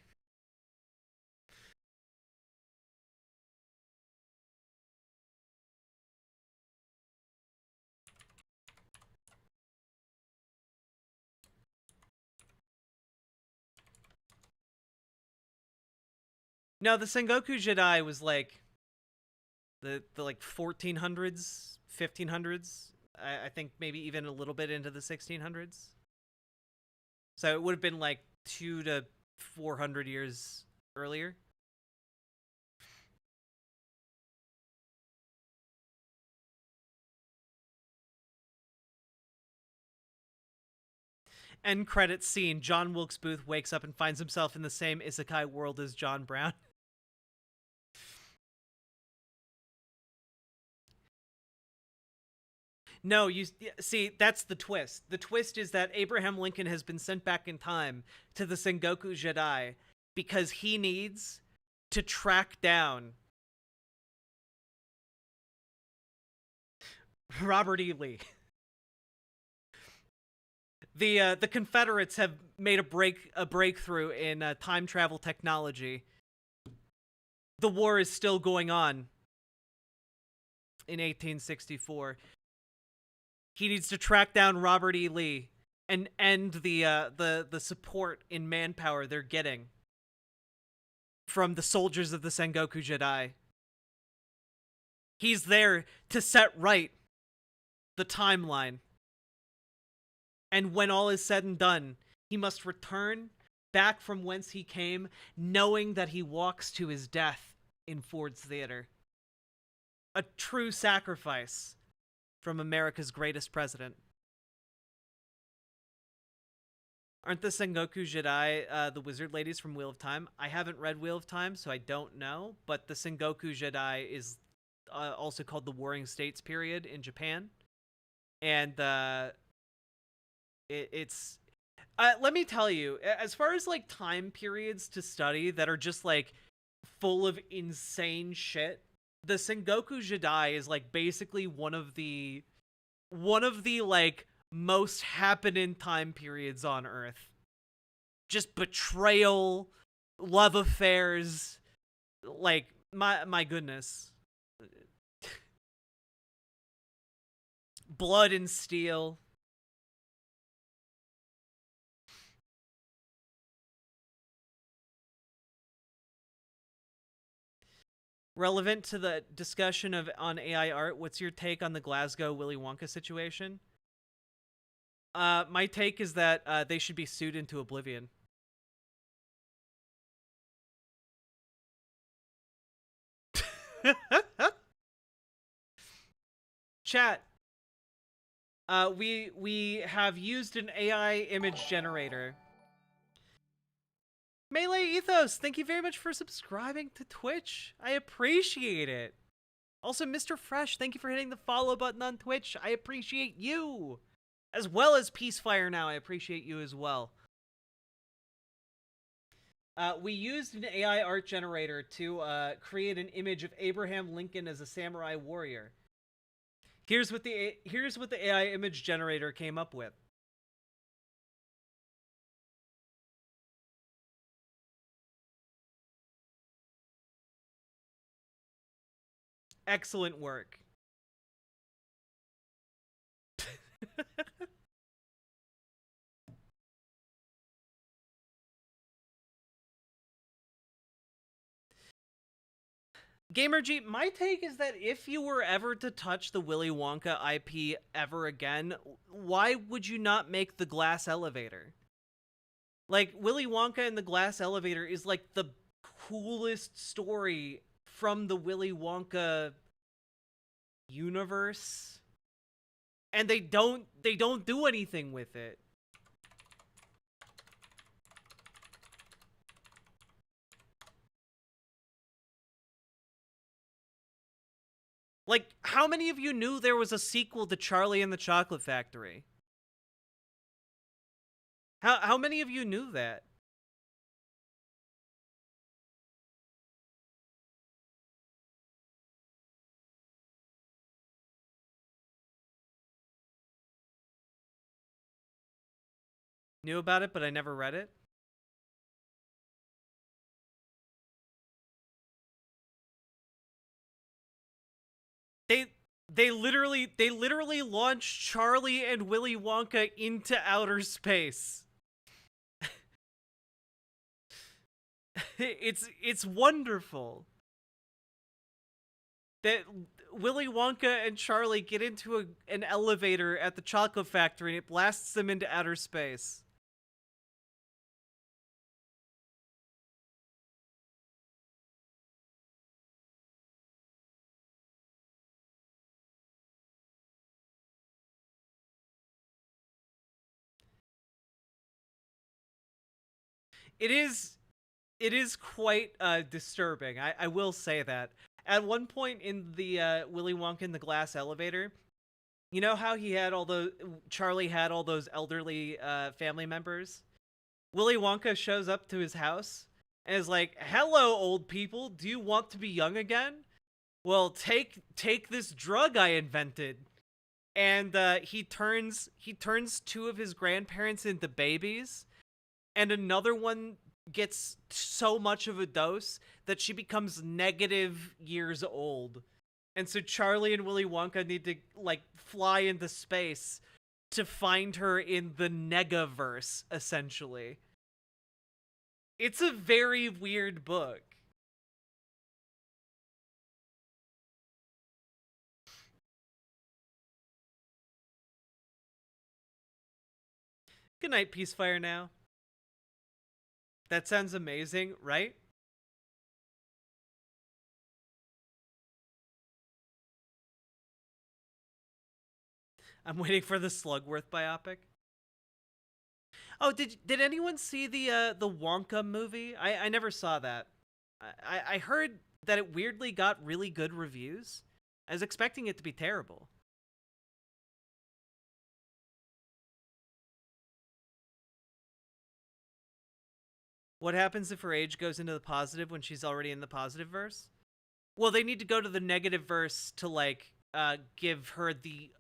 No, the Sengoku Jidai was like the like 1400s, 1500s. I think maybe even a little bit into the 1600s. So it would have been like 200 to 400 years earlier. End credits scene. John Wilkes Booth wakes up and finds himself in the same isekai world as John Brown. No, you see, that's the twist. The twist is that Abraham Lincoln has been sent back in time to the Sengoku Jidai because he needs to track down Robert E. Lee. The Confederates have made a breakthrough in time travel technology. The war is still going on in 1864. He needs to track down Robert E. Lee and end the support in manpower they're getting from the soldiers of the Sengoku Jidai. He's there to set right the timeline. And when all is said and done, he must return back from whence he came, knowing that he walks to his death in Ford's Theater. A true sacrifice from America's greatest president. Aren't the Sengoku Jedi the wizard ladies from Wheel of Time? I haven't read Wheel of Time, so I don't know. But the Sengoku Jedi is also called the Warring States period in Japan. And it's... let me tell you, as far as like time periods to study that are just like full of insane shit, the Sengoku Jedi is like basically one of the like most happening time periods on Earth. Just betrayal, love affairs, like my goodness. Blood and steel. Relevant to the discussion on AI art, what's your take on the Glasgow Willy Wonka situation? My take is that they should be sued into oblivion. Chat. We have used an AI image generator. Melee Ethos, thank you very much for subscribing to Twitch. I appreciate it. Also, Mr. Fresh, thank you for hitting the follow button on Twitch. I appreciate you. As well as Peacefire now, I appreciate you as well. We used an AI art generator to create an image of Abraham Lincoln as a samurai warrior. Here's what the AI image generator came up with. Excellent work. GamerG, my take is that if you were ever to touch the Willy Wonka IP ever again, why would you not make the glass elevator? Like, Willy Wonka and the glass elevator is like the coolest story from the Willy Wonka universe, and they don't do anything with it. Like, how many of you knew there was a sequel to Charlie and the Chocolate Factory? How many of you knew that? Knew about it, but I never read it. They literally launched Charlie and Willy Wonka into outer space. It's wonderful that Willy Wonka and Charlie get into an elevator at the chocolate factory and it blasts them into outer space. It is quite disturbing. I will say that. At one point in the Willy Wonka in the glass elevator, you know how Charlie had all those elderly family members? Willy Wonka shows up to his house and is like, "Hello, old people. Do you want to be young again? Well, take this drug I invented." And he turns two of his grandparents into babies, and another one gets so much of a dose that she becomes negative years old. And so Charlie and Willy Wonka need to, like, fly into space to find her in the Negaverse, essentially. It's a very weird book. Good night, Peacefire Now. That sounds amazing, right? I'm waiting for the Slugworth biopic. Oh, did anyone see the Wonka movie? I never saw that. I heard that it weirdly got really good reviews. I was expecting it to be terrible. What happens if her age goes into the positive when she's already in the positive verse? Well, they need to go to the negative verse to like give her the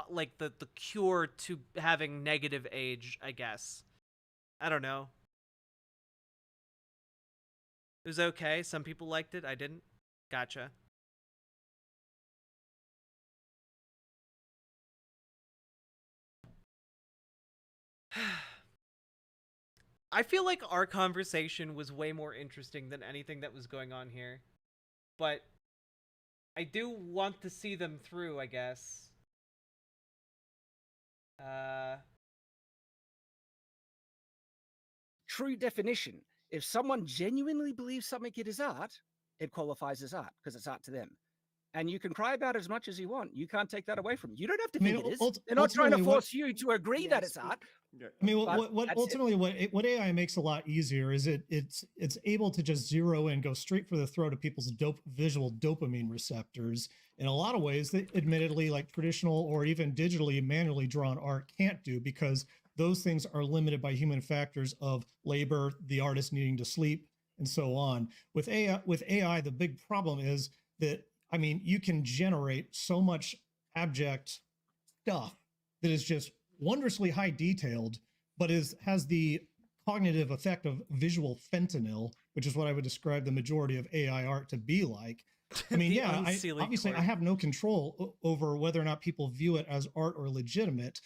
like the cure to having negative age, I guess. I don't know. It was okay. Some people liked it. I didn't. Gotcha. I feel like our conversation was way more interesting than anything that was going on here. But I do want to see them through, I guess. True definition. If someone genuinely believes something it is art, it qualifies as art because it's art to them. And you can cry about it as much as you want. You can't take that away from them. You don't have to I mean, think it is. ult- They're not trying to ultimately what- force you to agree that it's art. Yeah. I mean, But what that's it. ultimately what AI makes a lot easier is it's able to just zero in, go straight for the throat of people's visual dopamine receptors in a lot of ways that admittedly like traditional or even digitally manually drawn art can't do, because those things are limited by human factors of labor, the artist needing to sleep, and so on. With AI, the big problem is that, I mean, you can generate so much abject stuff that is just wondrously high detailed, but has the cognitive effect of visual fentanyl, which is what I would describe the majority of AI art to be like. I mean, The yeah, unsealing obviously cord. I have no control over whether or not people view it as art or legitimate.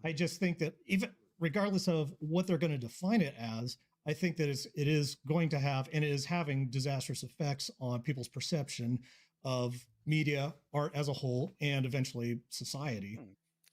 I just think that even regardless of what they're going to define it as, I think that it is going to have, and it is having disastrous effects on people's perception of media, art as a whole, and eventually society.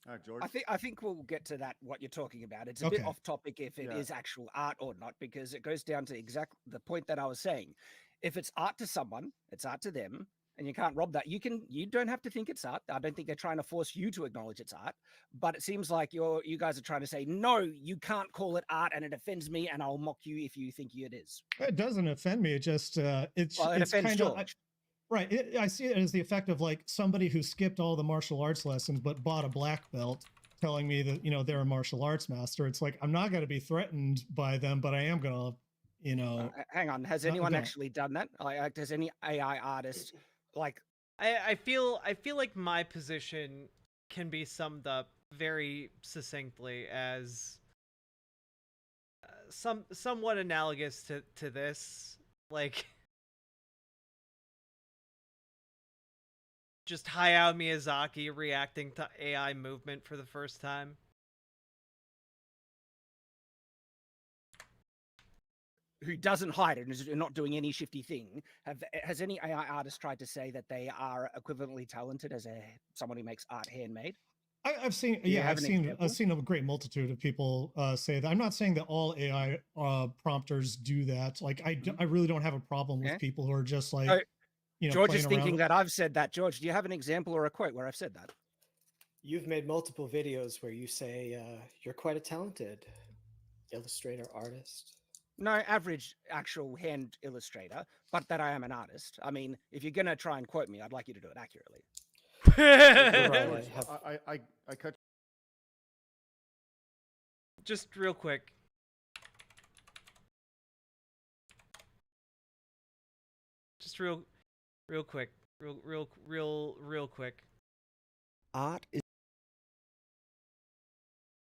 All right, George. I think we'll get to that, what you're talking about. It's a bit Okay. off topic if it Yeah. is actual art or not, because it goes down to exact the point that I was saying. If it's art to someone, it's art to them, and you can't rob that. You don't have to think it's art. I don't think they're trying to force you to acknowledge it's art, but it seems like you guys are trying to say, no, you can't call it art, and it offends me, and I'll mock you if you think it is. It doesn't offend me. It just Well, it it's offends kind of George. right. I see it as the effect of like somebody who skipped all the martial arts lessons but bought a black belt, telling me that they're a martial arts master. It's like I'm not going to be threatened by them, but I am going to, Hang on, has No, anyone go. actually done that? Like, does any AI artist like? I feel like my position can be summed up very succinctly as somewhat analogous to this, like just Hayao Miyazaki reacting to AI movement for the first time. Who doesn't hide it and is not doing any shifty thing. Has any AI artist tried to say that they are equivalently talented as someone who makes art handmade? I've seen, you yeah, have I've an seen, example? I've seen a great multitude of people say that. I'm not saying that all AI prompters do that. Like, I really don't have a problem with Okay. people who are just like, So, George playing is thinking around. that I've said that. George, do you have an example or a quote where I've said that? You've made multiple videos where you say you're quite a talented illustrator, artist. No, average actual hand illustrator, but that I am an artist. I mean, if you're gonna try and quote me, I'd like you to do it accurately. Right. George, have- I cut. Just real quick. Just real quick. Real quick. Art is.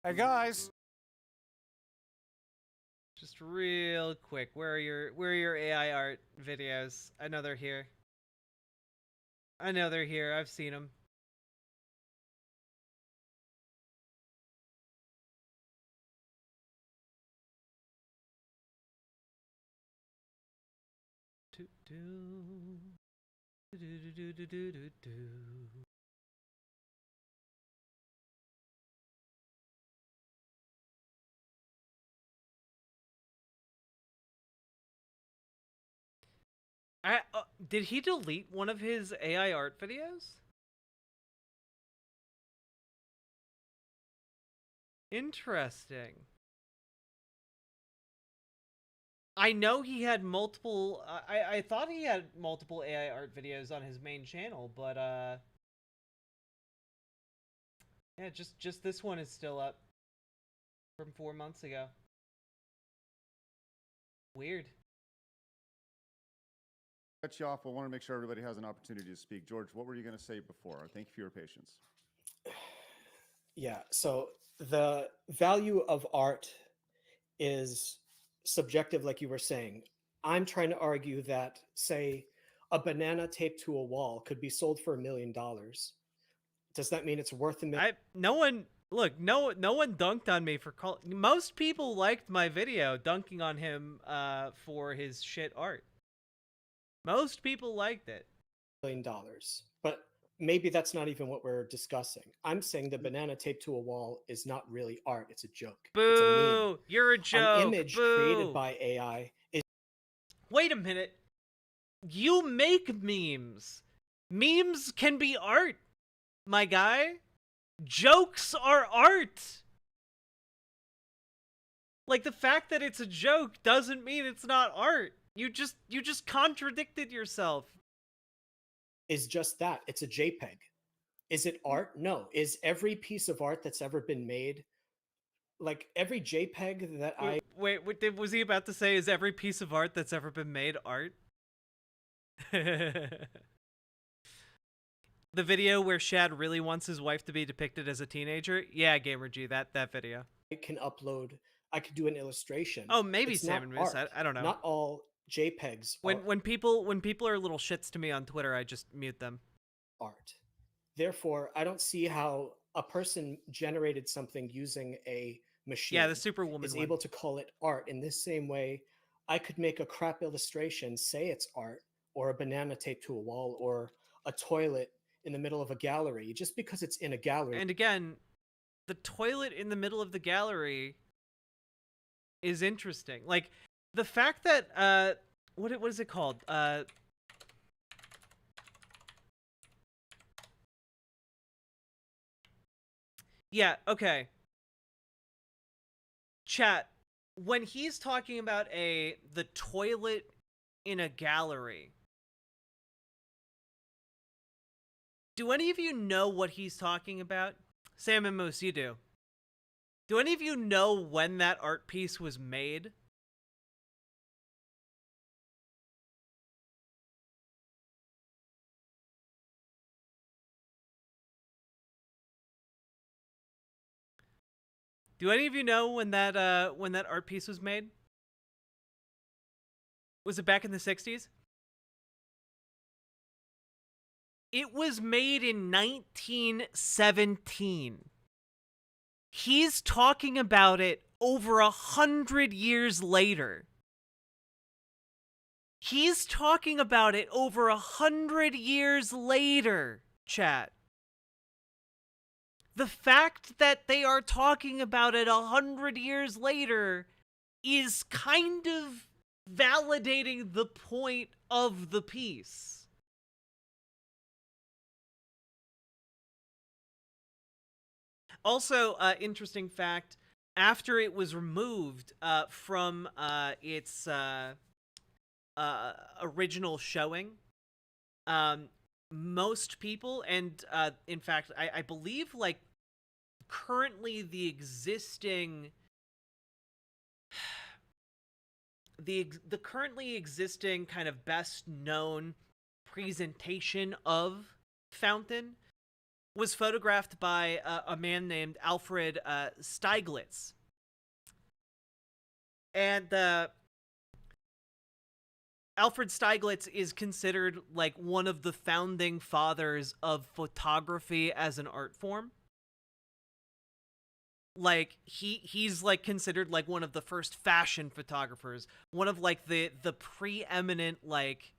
Hey guys, Just real quick. Where are your AI art videos? I know they're here. I've seen them. Do do do do do do do. Did he delete one of his AI art videos? Interesting. I know he had multiple. I thought he had multiple AI art videos on his main channel, but yeah, just this one is still up from 4 months ago. Weird. Cut you off. I want to make sure everybody has an opportunity to speak. George, what were you going to say before? Thank you for your patience. Yeah, so the value of art is subjective, like you were saying. I'm trying to argue that, say, a banana taped to a wall could be sold for $1 million. Does that mean it's worth $1 million? No one dunked on me for most people liked my video dunking on him for his shit art. Most people liked it. But maybe that's not even what we're discussing. I'm saying the banana taped to a wall is not really art, it's a joke. Boo! It's a meme. You're a joke. An image created by AI is. Wait a minute. You make memes. Memes can be art, my guy. Jokes are art. Like, the fact that it's a joke doesn't mean it's not art. You just contradicted yourself. Is just that. It's a JPEG. Is it art? No. Is every piece of art that's ever been made, like every JPEG that Wait, was he about to say, is every piece of art that's ever been made art? The video where Shad really wants his wife to be depicted as a teenager? Yeah, GamerG, that video. I can upload, I could do an illustration. Oh, maybe It's Sam not and Moose. art. I don't know. Not all JPEGs When people are little shits to me on Twitter, I just mute them. art. Therefore, I don't see how a person generated something using a machine. Yeah, the Superwoman is one. able to call it art. In this same way, I could make a crap illustration, say it's art, or a banana taped to a wall, or a toilet in the middle of a gallery, just because it's in a gallery. And again, the toilet in the middle of the gallery is interesting. Like, the fact that what is it called? Yeah, okay. Chat, when he's talking about the toilet in a gallery, do any of you know what he's talking about? Sam and Moose, you do. Do any of you know when that art piece was made? Do any of you know when that art piece was made? Was it back in the 60s? It was made in 1917. He's talking about it over 100 years later. He's talking about it over 100 years later, chat. The fact that they are talking about it 100 years later is kind of validating the point of the piece. Also, interesting fact, after it was removed from its original showing, most people, and in fact, I believe, like, currently the existing the currently existing kind of best known presentation of Fountain was photographed by a man named Alfred Stieglitz. And Alfred Stieglitz is considered like one of the founding fathers of photography as an art form. Like, he's like considered like one of the first fashion photographers, one of like the preeminent like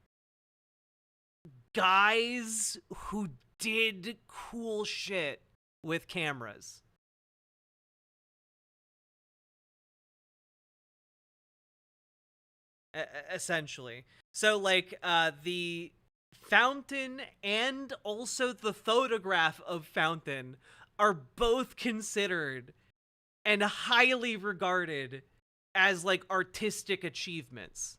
guys who did cool shit with cameras. essentially. So like the fountain and also the photograph of fountain are both considered and highly regarded as like artistic achievements.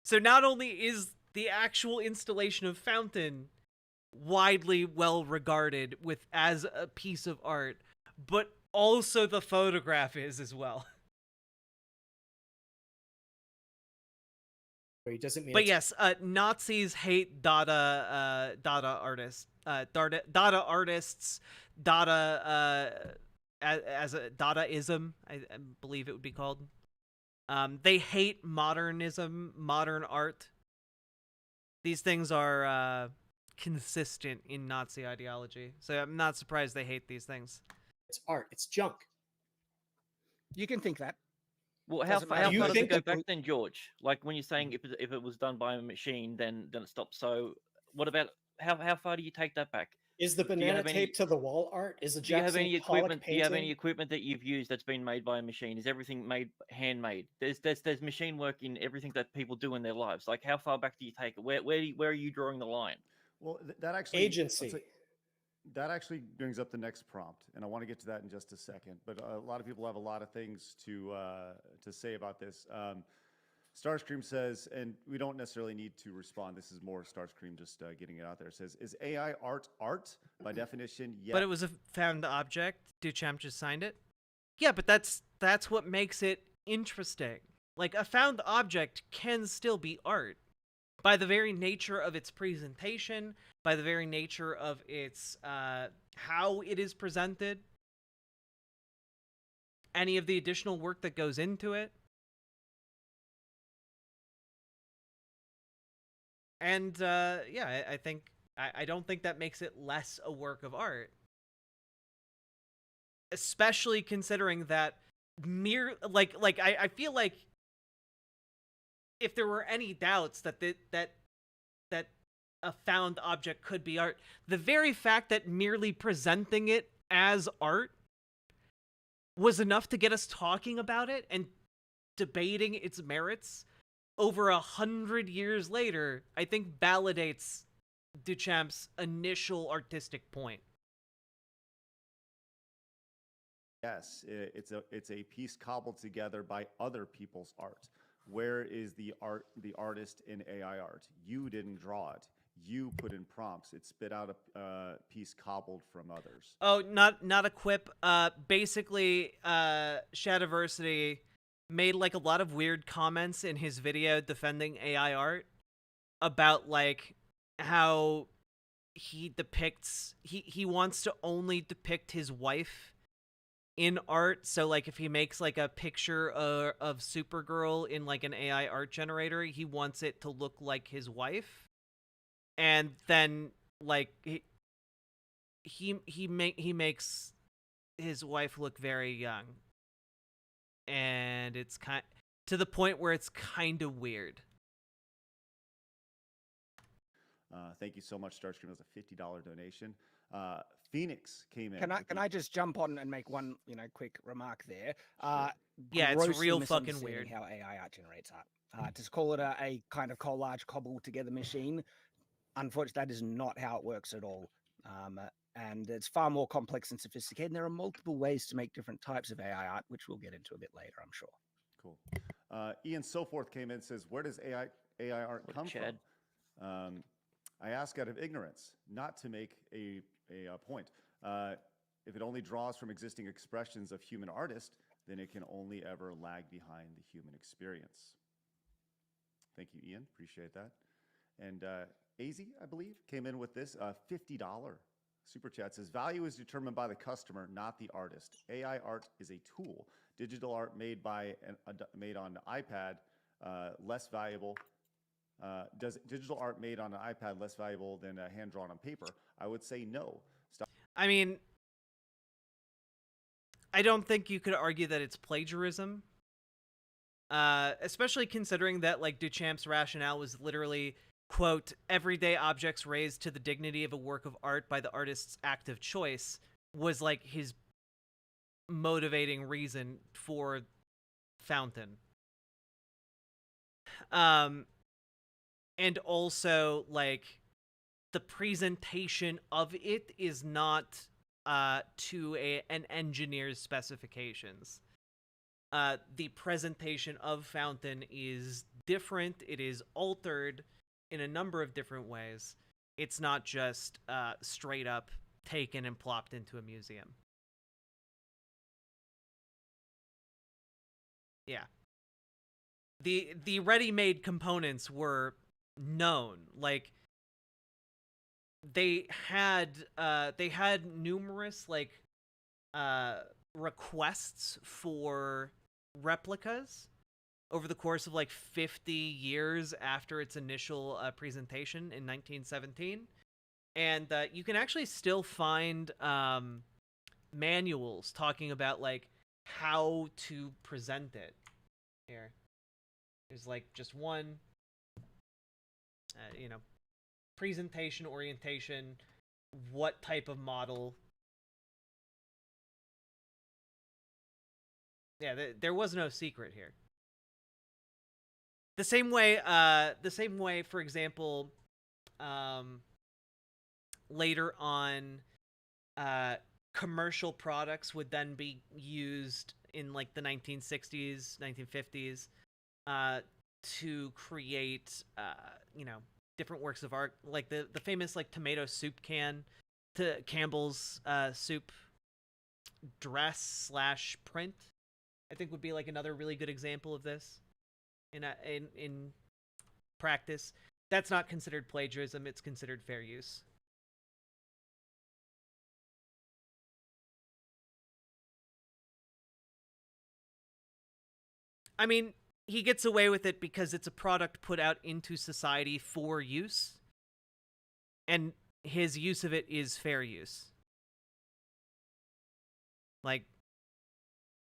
So not only is the actual installation of fountain widely well regarded with as a piece of art, but also the photograph is as well. He doesn't mean. But it's- yes, Nazis hate Dada artists, Dada artists, Dada as a Dadaism, I believe it would be called. They hate modernism, modern art. These things are consistent in Nazi ideology, so I'm not surprised they hate these things. It's art. It's junk. You can think that. Well, how Doesn't far, matter. how You far does it think go that back the- then, George? Like when you're saying if it was done by a machine, then it stops. So what about how far do you take that back? Is the you banana have any- tape to the wall art? Is the Do you have Jackson any Pollock equipment? Do you have any painting? equipment that you've used that's been made by a machine? Is everything made handmade? There's machine work in everything that people do in their lives. Like how far back do you take it? Where are you drawing the line? Well, that actually Agency. that actually brings up the next prompt, and I want to get to that in just a second. But a lot of people have a lot of things to say about this. Starscream says, and we don't necessarily need to respond. This is more Starscream just getting it out there. It says, "Is AI art art by definition?" Yeah. But it was a found object. Duchamp just signed it. Yeah, but that's what makes it interesting. Like a found object can still be art by the very nature of its presentation, by the very nature of its how it is presented, any of the additional work that goes into it. And yeah, I think I don't think that makes it less a work of art, especially considering that I feel like if there were any doubts that that a found object could be art, the very fact that merely presenting it as art was enough to get us talking about it and debating its merits over 100 years later, I think validates Duchamp's initial artistic point. Yes, it's a piece cobbled together by other people's art. Where is the artist in AI art? You didn't draw it. You put in prompts. It spit out a piece cobbled from others. Oh, not a quip. Basically, Shadiversity made like a lot of weird comments in his video defending AI art about like how he wants to only depict his wife in art. So like if he makes like a picture of Supergirl in like an AI art generator, he wants it to look like his wife. And then like he makes his wife look very young. And it's to the point where it's kind of weird. Thank you so much, Starscream. It was a $50 donation. Phoenix came in. Can I just jump on and make one quick remark there? Yeah, it's Grossly real fucking misunderstanding weird. how AI art generates art. To call it a kind of collage cobbled together machine, unfortunately, that is not how it works at all. And it's far more complex and sophisticated. And there are multiple ways to make different types of AI art, which we'll get into a bit later, I'm sure. Cool. Ian Soforth came in and says, where does AI art come Chad. from? I ask out of ignorance, not to make a point. If it only draws from existing expressions of human artists, then it can only ever lag behind the human experience. Thank you, Ian. Appreciate that. And AZ, I believe, came in with this $50 super chat. Says, value is determined by the customer, not the artist. AI art is a tool. Digital art made on an iPad less valuable. Does digital art made on an iPad less valuable than hand drawn on paper? I would say no. I mean, I don't think you could argue that it's plagiarism. Especially considering that like Duchamp's rationale was literally, quote, everyday objects raised to the dignity of a work of art by the artist's active choice was like his motivating reason for Fountain. And also like the presentation of it is not to an engineer's specifications. The presentation of Fountain is different. It is altered in a number of different ways. It's not just straight up taken and plopped into a museum. Yeah. The ready-made components were known. Like they had numerous like requests for replicas over the course of like 50 years after its initial presentation in 1917. And you can actually still find manuals talking about like how to present it. Here, there's like just one, presentation orientation, what type of model. Yeah, there was no secret here. The same way, for example, later on, commercial products would then be used in like the 1960s, 1950s, to create, different works of art, like the famous like tomato soup can, to Campbell's soup dress / print. I think would be like another really good example of this in practice. That's not considered plagiarism, it's considered fair use. I mean, he gets away with it because it's a product put out into society for use, and his use of it is fair use. Like,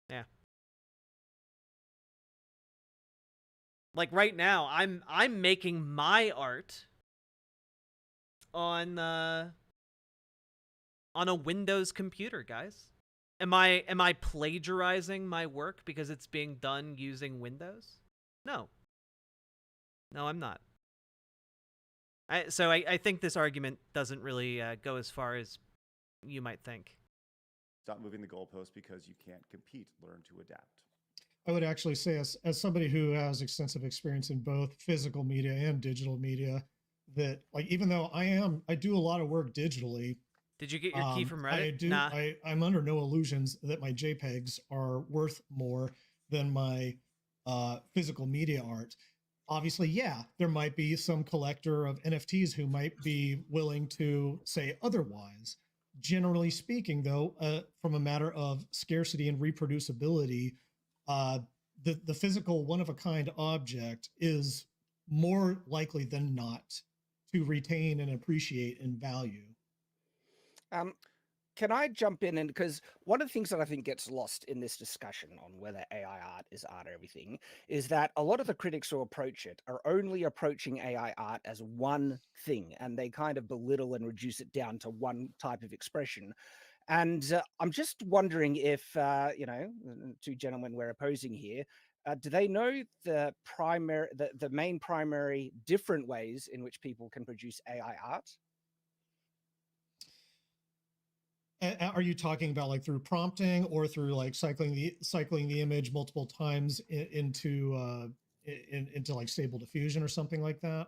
yeah. Like right now, I'm making my art on a Windows computer, guys. Am I plagiarizing my work because it's being done using Windows? No. No, I'm not. So I think this argument doesn't really go as far as you might think. Stop moving the goalpost because you can't compete. Learn to adapt. I would actually say, as somebody who has extensive experience in both physical media and digital media, that like even though I do a lot of work digitally. Did you get your key from Reddit? I do. Nah. I'm under no illusions that my JPEGs are worth more than my physical media art. Obviously, yeah, there might be some collector of NFTs who might be willing to say otherwise. Generally speaking, though, from a matter of scarcity and reproducibility, the physical one-of-a-kind object is more likely than not to retain and appreciate in value. Can I jump in? And because one of the things that I think gets lost in this discussion on whether AI art is art or everything is that a lot of the critics who approach it are only approaching AI art as one thing, and they kind of belittle and reduce it down to one type of expression. And I'm just wondering if, two gentlemen we're opposing here, do they know the main primary different ways in which people can produce AI art? Are you talking about like through prompting or through like cycling the image multiple times into like Stable Diffusion or something like that?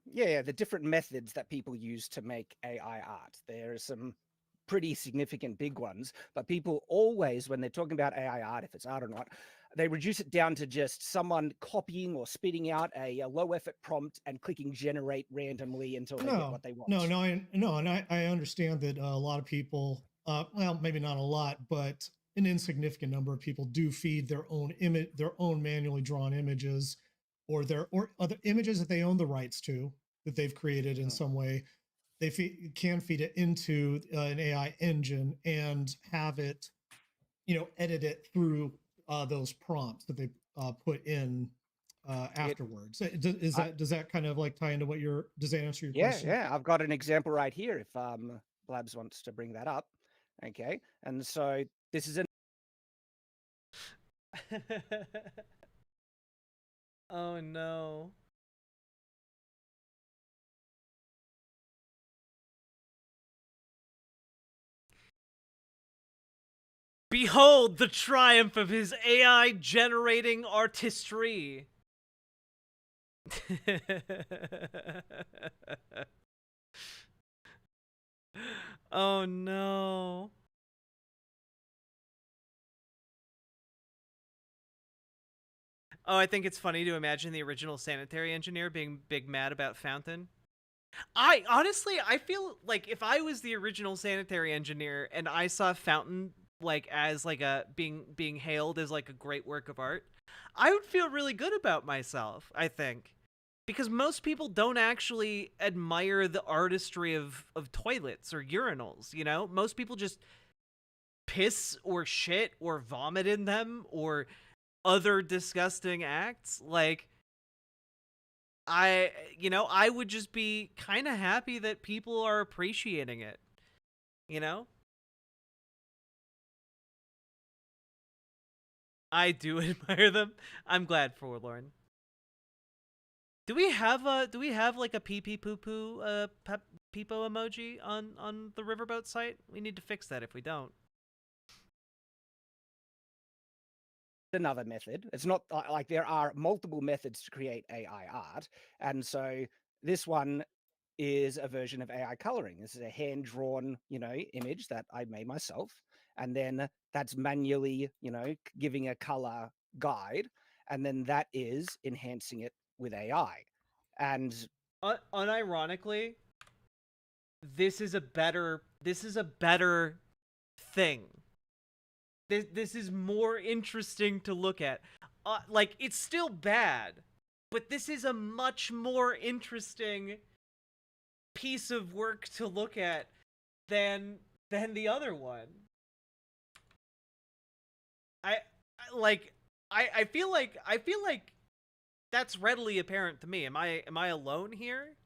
Yeah, the different methods that people use to make AI art. There are some pretty significant big ones, but people always, when they're talking about AI art, if it's art or not, they reduce it down to just someone copying or spitting out a low effort prompt and clicking generate randomly until they get what they want. And I understand that a lot of people, well, maybe not a lot, but an insignificant number of people do feed their own image, their own manually drawn images, or other images that they own the rights to, that they've created in some way. They can feed it into an AI engine and have it, edit it through those prompts that they put in afterwards. Does that kind of like tie into what does that answer your question? Yeah, I've got an example right here if Blabs wants to bring that up. Okay, and so this is an Oh no. Behold the triumph of his AI generating artistry. Oh no. Oh, I think it's funny to imagine the original sanitary engineer being big mad about Fountain. I honestly, I feel like if I was the original sanitary engineer and I saw Fountain like as like a being hailed as like a great work of art, I would feel really good about myself, I think. Because most people don't actually admire the artistry of toilets or urinals, you know? Most people just piss or shit or vomit in them or other disgusting acts. Like I would just be kind of happy that people are appreciating it, you know? I do admire them. I'm glad for Lauren. Do we have like a pee pee poo poo peepo emoji on the Riverboat site? We need to fix that if we don't. Another method. It's not like there are multiple methods to create AI art, and so this one is a version of AI coloring. This is a hand-drawn, image that I made myself, and then that's manually, giving a color guide, and then that is enhancing it with AI. And Unironically, this is a better thing. This is more interesting to look at. Like it's still bad, but this is a much more interesting piece of work to look at than the other one. I feel like that's readily apparent to me. Am I alone here?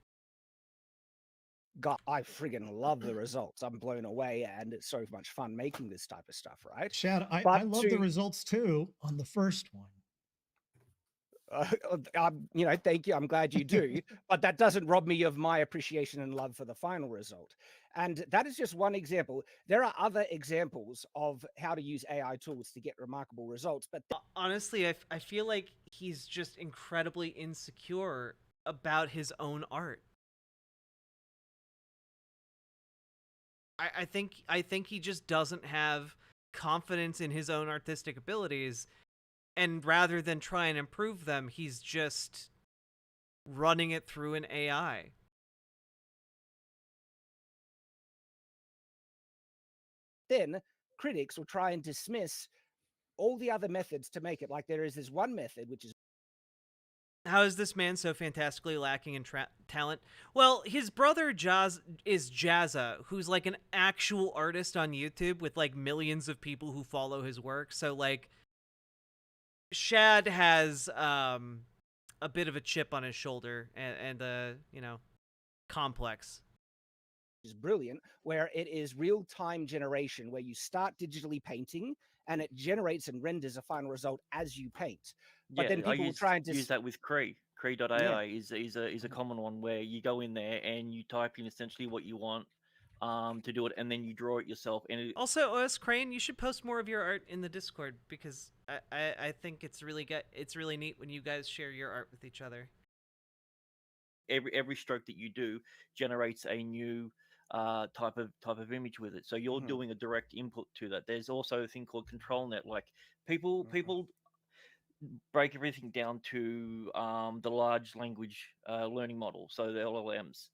God, I friggin' love the results. I'm blown away, and it's so much fun making this type of stuff, right? Chad, I But love the results too on the first one. Thank you. I'm glad you do, but that doesn't rob me of my appreciation and love for the final result. And that is just one example. There are other examples of how to use AI tools to get remarkable results, but honestly, I feel like he's just incredibly insecure about his own art. I think he just doesn't have confidence in his own artistic abilities, and rather than try and improve them, he's just running it through an AI. then critics will try and dismiss all the other methods to make it. Like there is this one method, which is How is this man so fantastically lacking in talent? Well, his brother is Jazza, who's like an actual artist on YouTube with like millions of people who follow his work. So like Shad has a bit of a chip on his shoulder and complex. is brilliant, where it is real-time generation, where you start digitally painting and it generates and renders a final result as you paint. But then I people will try and use that with Cree. Cree.ai is a common one where you go in there and you type in essentially what you want to do it, and then you draw it yourself. And Also, OS Crane, you should post more of your art in the Discord because I think it's really neat when you guys share your art with each other. every stroke that you do generates a new type of image with it. So you're doing a direct input to that. There's also a thing called ControlNet. Like people break everything down to the large language learning model, so the LLMs,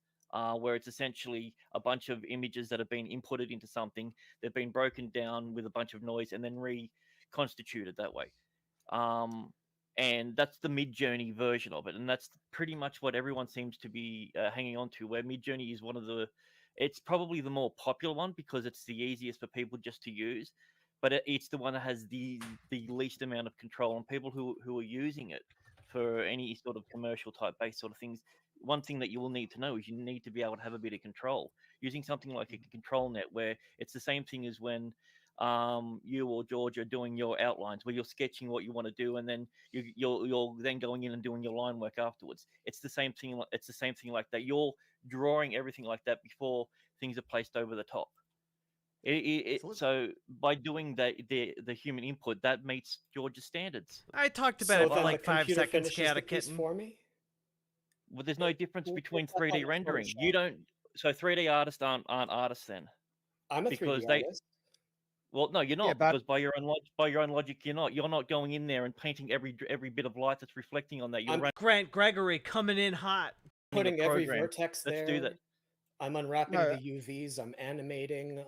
where it's essentially a bunch of images that have been inputted into something. They've been broken down with a bunch of noise and then reconstituted that way. And that's the Midjourney version of it, and that's pretty much what everyone seems to be hanging on to. Where Midjourney is it's probably the more popular one because it's the easiest for people just to use, but it's the one that has the least amount of control. And people who are using it for any sort of commercial type based sort of things, one thing that you will need to know is you need to be able to have a bit of control using something like a ControlNet, where it's the same thing as when you or George are doing your outlines, where you're sketching what you want to do, and then you're then going in and doing your line work afterwards. It's the same thing. It's the same thing like that. You're drawing everything like that before things are placed over the top. So by doing the human input, that meets George's standards. I talked about So it for then like the 5 computer seconds, finishes the chaotic piece kitten. for me. Well, there's no difference Well, between what's that 3D like rendering. Photoshop? You don't. So 3D artists aren't artists then, I'm a 3D because they. artist. Well, no, you're Yeah, not, but- because by your own logic, you're not. You're not going in there and painting every bit of light that's reflecting on that. You're I'm running Grant Gregory coming in hot. a Putting every program. vertex Let's there. do that. I'm unwrapping No. the UVs. I'm animating.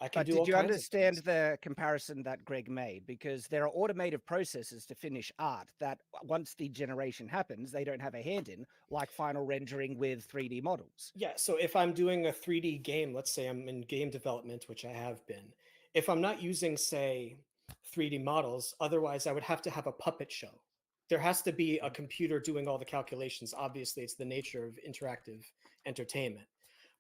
I can But do all did you kinds of understand things. the comparison that Greg made? Because there are automated processes to finish art that once the generation happens, they don't have a hand in, like final rendering with 3D models. Yeah, so if I'm doing a 3D game, let's say I'm in game development, which I have been, if I'm not using, say, 3D models, otherwise I would have to have a puppet show. There has to be a computer doing all the calculations. Obviously, it's the nature of interactive entertainment.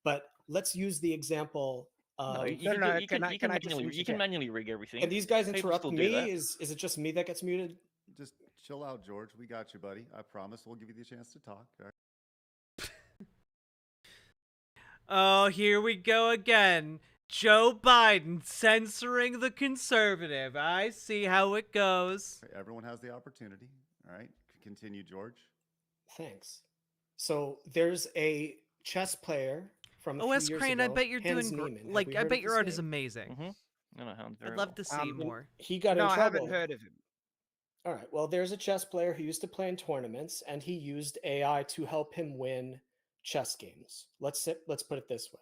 But let's use the example. No, you no, can, no, do, you can, can you can I just manually finish you it can yet? manually rig everything. And these guys People interrupt still do me. that. Is it just me that gets muted? Just chill out, George. We got you, buddy. I promise. We'll give you the chance to talk. All right. Oh, here we go again. Joe Biden censoring the conservative. I see how it goes. Everyone has the opportunity. All right. Continue, George. Thanks. So there's a chess player from a OS few years Crane, I ago, bet you're Hans doing Niemann. Have like we I heard bet of your this art is name? amazing. I know Hans very I'd love well. to see And more. He got No, in I trouble. haven't heard of him. All right. Well, there's a chess player who used to play in tournaments, and he used AI to help him win chess games. Let's put it this way: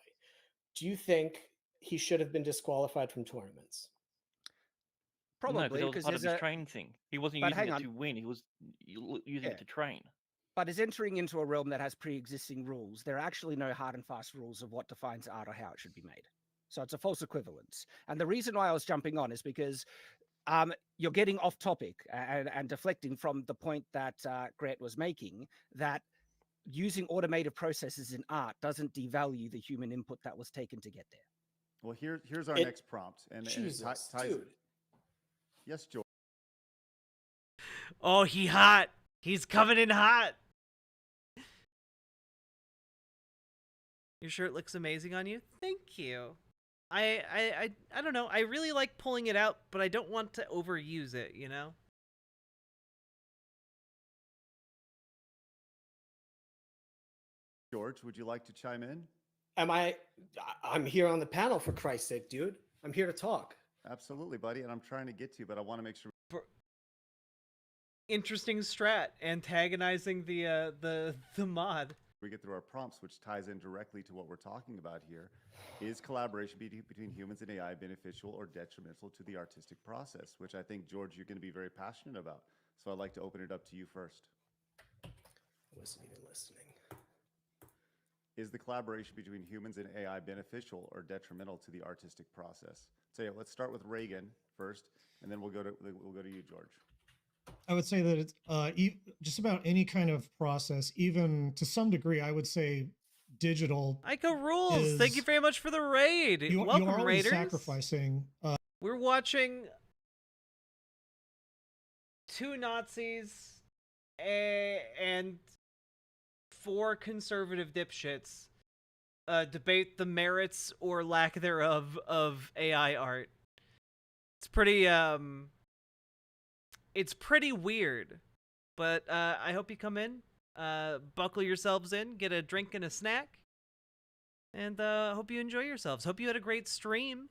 do you think he should have been disqualified from tournaments? No, Probably because it was because part of there's his a. training thing. He wasn't But using hang it on. to win. He was using Yeah. it to train. But is entering into a realm that has pre-existing rules. There are actually no hard and fast rules of what defines art or how it should be made. So it's a false equivalence. And the reason why I was jumping on is because you're getting off topic and deflecting from the point that Grant was making, that using automated processes in art doesn't devalue the human input that was taken to get there. Well, here's our It- next prompt. And it Jesus, ties. dude. Yes, George. Oh, he hot. He's coming in hot. Your shirt looks amazing on you. Thank you. I don't know. I really like pulling it out, but I don't want to overuse it, you know? George, would you like to chime in? I'm here on the panel, for Christ's sake, dude. I'm here to talk. Absolutely, buddy. And I'm trying to get to you, but I want to make sure. Interesting strat, antagonizing the mod. We get through our prompts, which ties in directly to what we're talking about here. Is collaboration between humans and AI beneficial or detrimental to the artistic process? Which I think, George, you're going to be very passionate about. So I'd like to open it up to you first. I wasn't even listening. Is the collaboration between humans and AI beneficial or detrimental to the artistic process? So yeah, let's start with Reagan first, and then we'll go to you, George. I would say that it's just about any kind of process, even to some degree, I would say digital. Ico rules. Thank you Is- very much for the raid. You Welcome, are always raiders. sacrificing. We're watching two Nazis and four conservative dipshits debate the merits or lack thereof of AI art. It's pretty weird, but I hope you come in, buckle yourselves in, get a drink and a snack, and hope you enjoy yourselves. Hope you had a great stream.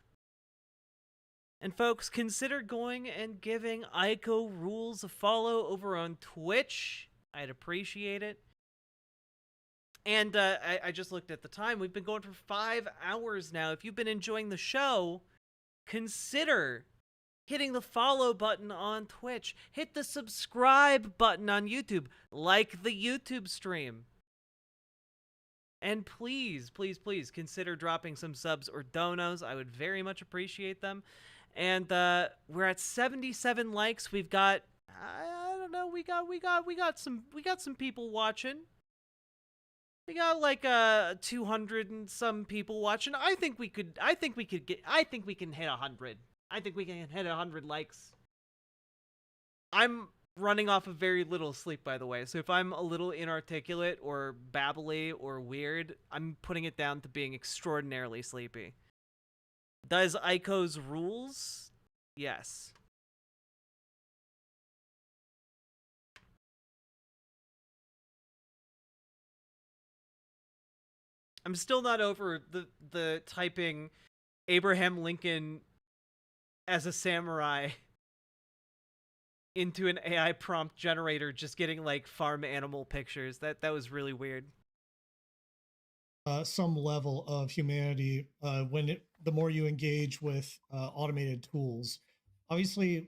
And folks, consider going and giving Ico Rules a follow over on Twitch. I'd appreciate it. And I just looked at the time. We've been going for 5 hours now. If you've been enjoying the show, consider hitting the follow button on Twitch. Hit the subscribe button on YouTube. Like the YouTube stream. And please, please, please consider dropping some subs or donos. I would very much appreciate them. And we're at 77 likes. We've got I don't know, we got some people watching. We got like 200 and some people watching. I think we can hit 100. I think we can hit 100 likes. I'm running off of very little sleep, by the way, so if I'm a little inarticulate or babbly or weird, I'm putting it down to being extraordinarily sleepy. Does Ico's rules? Yes. I'm still not over the typing Abraham Lincoln as a samurai into an AI prompt generator, just getting like farm animal pictures. That was really weird. Some level of humanity the more you engage with automated tools. Obviously,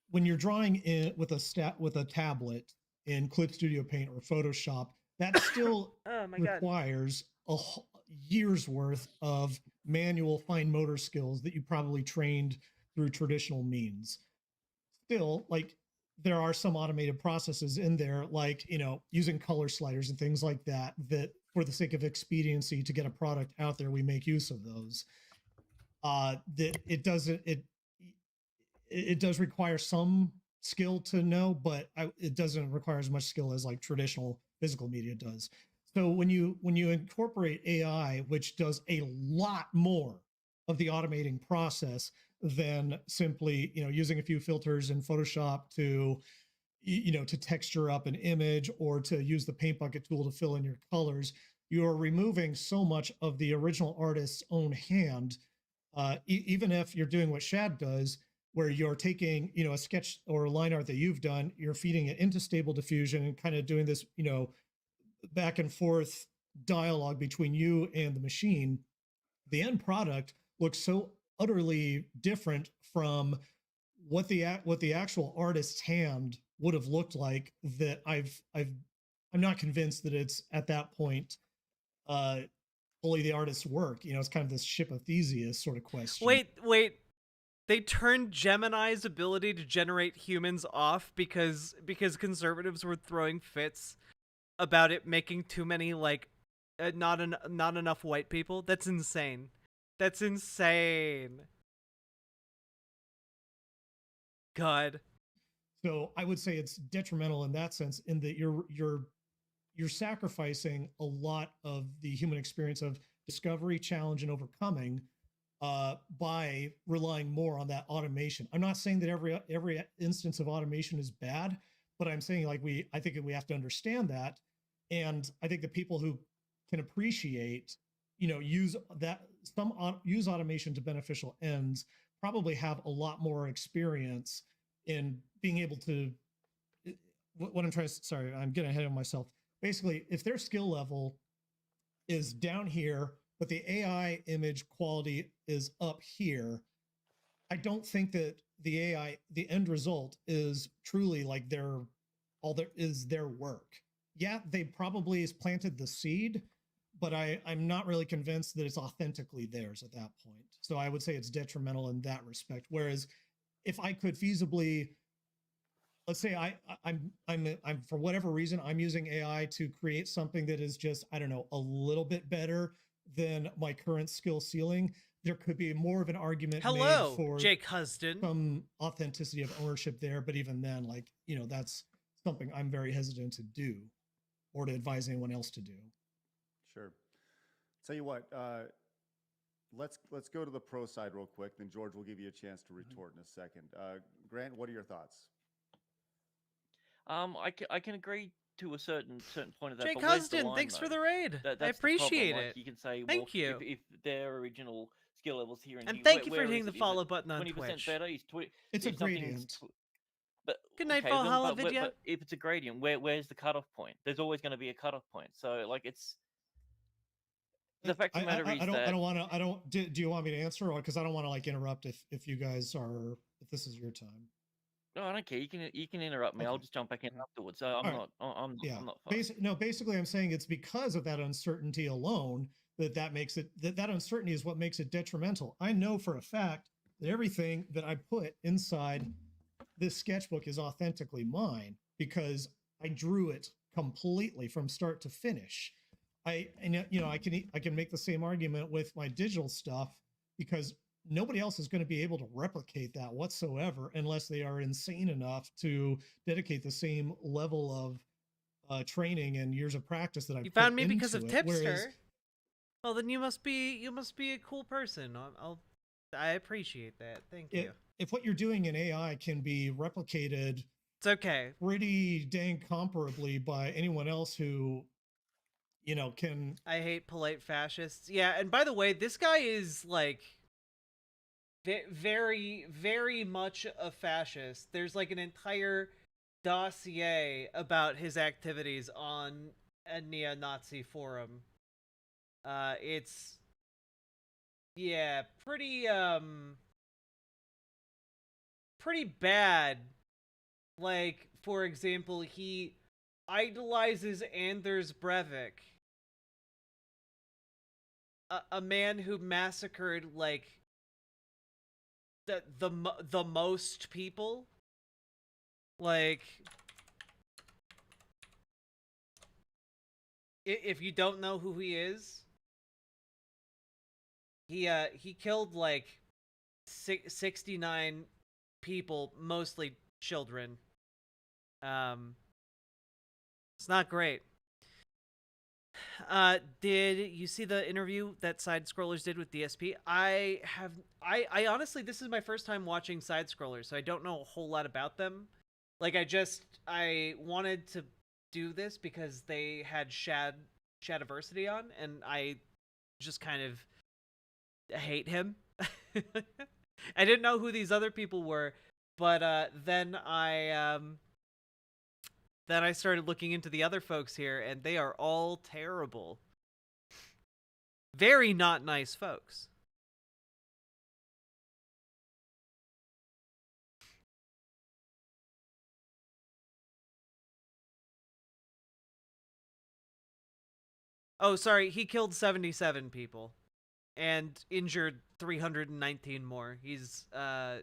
when you're drawing in with a tablet in Clip Studio Paint or Photoshop, that still Oh my god. requires a year's worth of manual fine motor skills that you probably trained through traditional means. Still, like, there are some automated processes in there, like, using color sliders and things like that, that for the sake of expediency to get a product out there, we make use of those. That it does require some skill to know, but it doesn't require as much skill as like traditional physical media does. So when you incorporate AI, which does a lot more of the automating process than simply using a few filters in Photoshop to to texture up an image or to use the paint bucket tool to fill in your colors, you're removing so much of the original artist's own hand. Even if you're doing what Shad does, where you're taking a sketch or a line art that you've done, you're feeding it into Stable Diffusion and kind of doing this back and forth dialogue between you and the machine. The end product looks so utterly different from what the actual artist's hand would have looked like that I'm not convinced that it's at that point fully the artist's work. It's kind of this ship of Theseus sort of question. Wait. They turned Gemini's ability to generate humans off because conservatives were throwing fits about it making too many like not enough white people. That's insane. That's insane. God. So I would say it's detrimental in that sense, in that you're sacrificing a lot of the human experience of discovery, challenge, and overcoming by relying more on that automation. I'm not saying that every instance of automation is bad, but I'm saying I think we have to understand that, and I think the people who can appreciate, use automation to beneficial ends probably have a lot more experience in being able to. What I'm trying to, sorry, I'm getting ahead of myself. Basically, if their skill level is down here, but the AI image quality is up here, I don't think that the end result is truly like their work. Yeah, they probably has planted the seed, but I'm not really convinced that it's authentically theirs at that point. So I would say it's detrimental in that respect. Whereas if I could feasibly, let's say I'm for whatever reason, I'm using AI to create something that is just, I don't know, a little bit better than my current skill ceiling, there could be more of an argument made for Jake Huston, some authenticity of ownership there. But even then, that's something I'm very hesitant to do or to advise anyone else to do. Sure. Tell you what, let's go to the pro side real quick, then George will give you a chance to retort in a second. Grant, what are your thoughts? I can agree to a certain point of that. Jake but where's the Huston, line, thanks for though? the raid. That's I the appreciate problem. it. Like, you can say, Thank you. If their original skill levels here and And here, thank you for where hitting is the it? Is follow it button on 20% Twitch. better? It's a if something's gradient. But Good night, okay, Valhalla but Vidya. if it's a gradient, where's the cutoff point? There's always going to be a cutoff point. So it's the fact of the matter is I that don't want to. Do you want me to answer, or because I don't want to interrupt if you guys are, if this is your time. no, I don't care. You can interrupt me. Okay. I'll just jump back in afterwards. So I'm not fussed. Basically, I'm saying it's because of that uncertainty alone that makes it that uncertainty is what makes it detrimental. I know for a fact that everything that I put inside this sketchbook is authentically mine because I drew it completely from start to finish. I can make the same argument with my digital stuff because nobody else is going to be able to replicate that whatsoever unless they are insane enough to dedicate the same level of training and years of practice that I've You found put me because of into it. Whereas Tipster. Well, then you must be a cool person. I appreciate that. Thank you. if what you're doing in AI can be replicated It's okay. pretty dang comparably by anyone else who, can. I hate polite fascists. Yeah, and by the way, this guy is like very, very much a fascist. There's like an entire dossier about his activities on a neo-Nazi forum. It's pretty bad. Like, for example, he idolizes Anders Breivik, a man who massacred like the most people. Like, if you don't know who he is, he killed like 69 people, mostly children. It's not great. Did you see the interview that Side Scrollers did with DSP? I honestly, this is my first time watching Side Scrollers, so I don't know a whole lot about them. Like, I wanted to do this because they had Shadiversity on, and I just kind of hate him. I didn't know who these other people were, but then I started looking into the other folks here, and they are all terrible. Very not nice folks. Oh, sorry, he killed 77 people and injured 319 more. He's a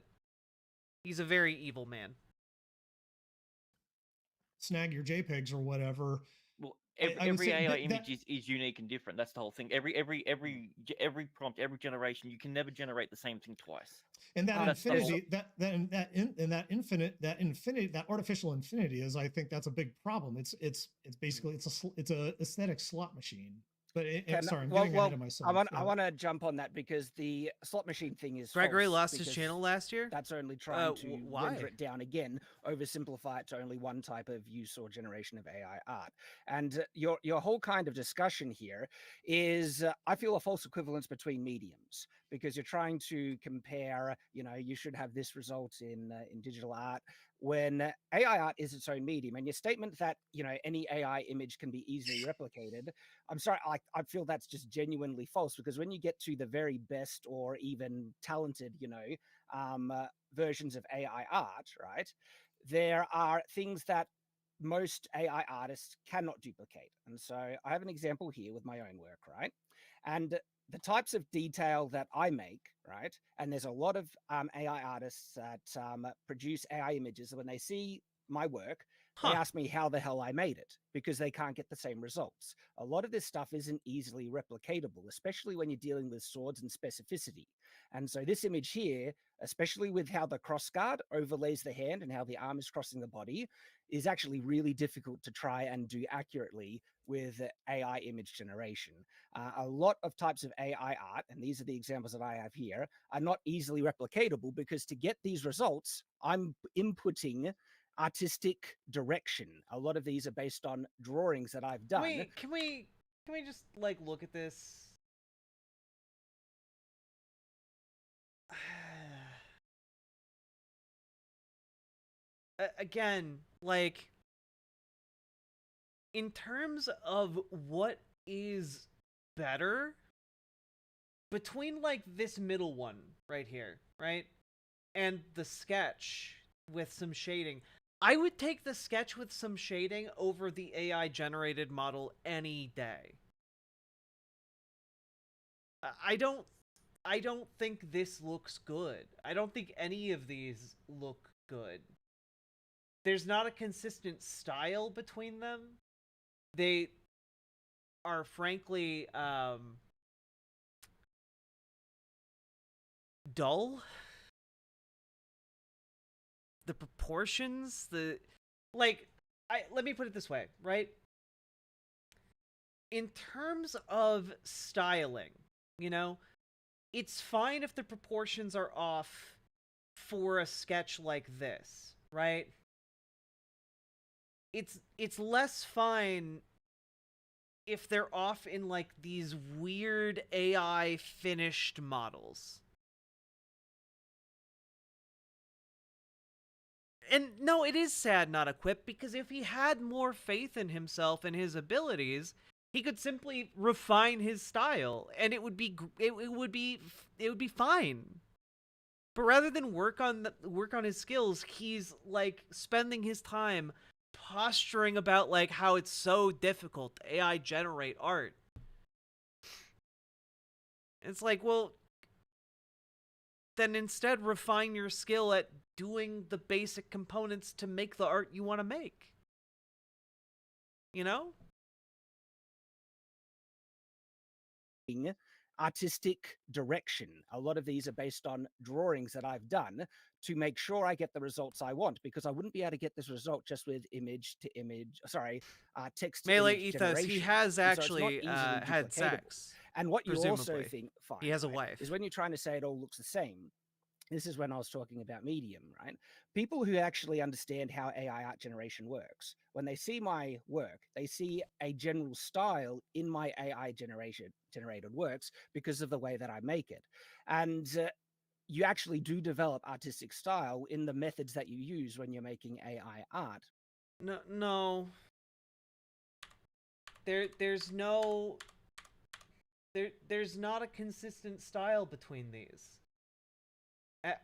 very evil man. Snag your JPEGs or whatever. Well, I would every say AI that- image is unique and different. That's the whole thing. Every prompt, every generation, you can never generate the same thing twice. And that That's the whole- infinity, that artificial infinity is, I think that's a big problem. It's basically it's a aesthetic slot machine. But sorry, I'm getting ahead of myself. I want to jump on that because the slot machine thing is Gregory false lost his because channel last year. That's only trying to why? render it down again, oversimplify it to only one type of use or generation of AI art. And your whole kind of discussion here is, I feel, a false equivalence between mediums, because you're trying to compare, you should have this result in digital art, when AI art is its own medium. And your statement that, any AI image can be easily replicated, I'm sorry, I feel that's just genuinely false, because when you get to the very best or even talented, versions of AI art, right, there are things that most AI artists cannot duplicate. And so I have an example here with my own work, right? And the types of detail that I make, right? And there's a lot of AI artists that produce AI images. When they see my work, they ask me how the hell I made it, because they can't get the same results. A lot of this stuff isn't easily replicatable, especially when you're dealing with swords and specificity. And so this image here, especially with how the crossguard overlays the hand and how the arm is crossing the body, is actually really difficult to try and do accurately with AI image generation. A lot of types of AI art, and these are the examples that I have here, are not easily replicatable, because to get these results, I'm inputting artistic direction. A lot of these are based on drawings that I've done. Wait, can we just like look at this? Again, like, in terms of what is better between like this middle one right here, right, and the sketch with some shading, I would take the sketch with some shading over the AI generated model any day. I don't think this looks good. I don't think any of these look good. There's not a consistent style between them. are frankly dull. The proportions, let me put it this way, right? In terms of styling, it's fine if the proportions are off for a sketch like this, right? It's less fine if they're off in like these weird AI finished models. And no, it is sad not equipped, because if he had more faith in himself and his abilities, he could simply refine his style and it would be fine. But rather than work on his skills, he's like spending his time posturing about like how it's so difficult to AI generate art. It's like, well, then instead refine your skill at doing the basic components to make the art you want to make. Artistic direction. A lot of these are based on drawings that I've done to make sure I get the results I want, because I wouldn't be able to get this result just with text to Melee image Ethos, generation. he has And so it's not actually easily had duplicatable. sex. And what you also presumably. think, fine, He has a right, wife. is when you're trying to say it all looks the same. This is when I was talking about Medium, right? People who actually understand how AI art generation works, when they see my work, they see a general style in my AI generated works because of the way that I make it. And you actually do develop artistic style in the methods that you use when you're making AI art. No. There's not a consistent style between these.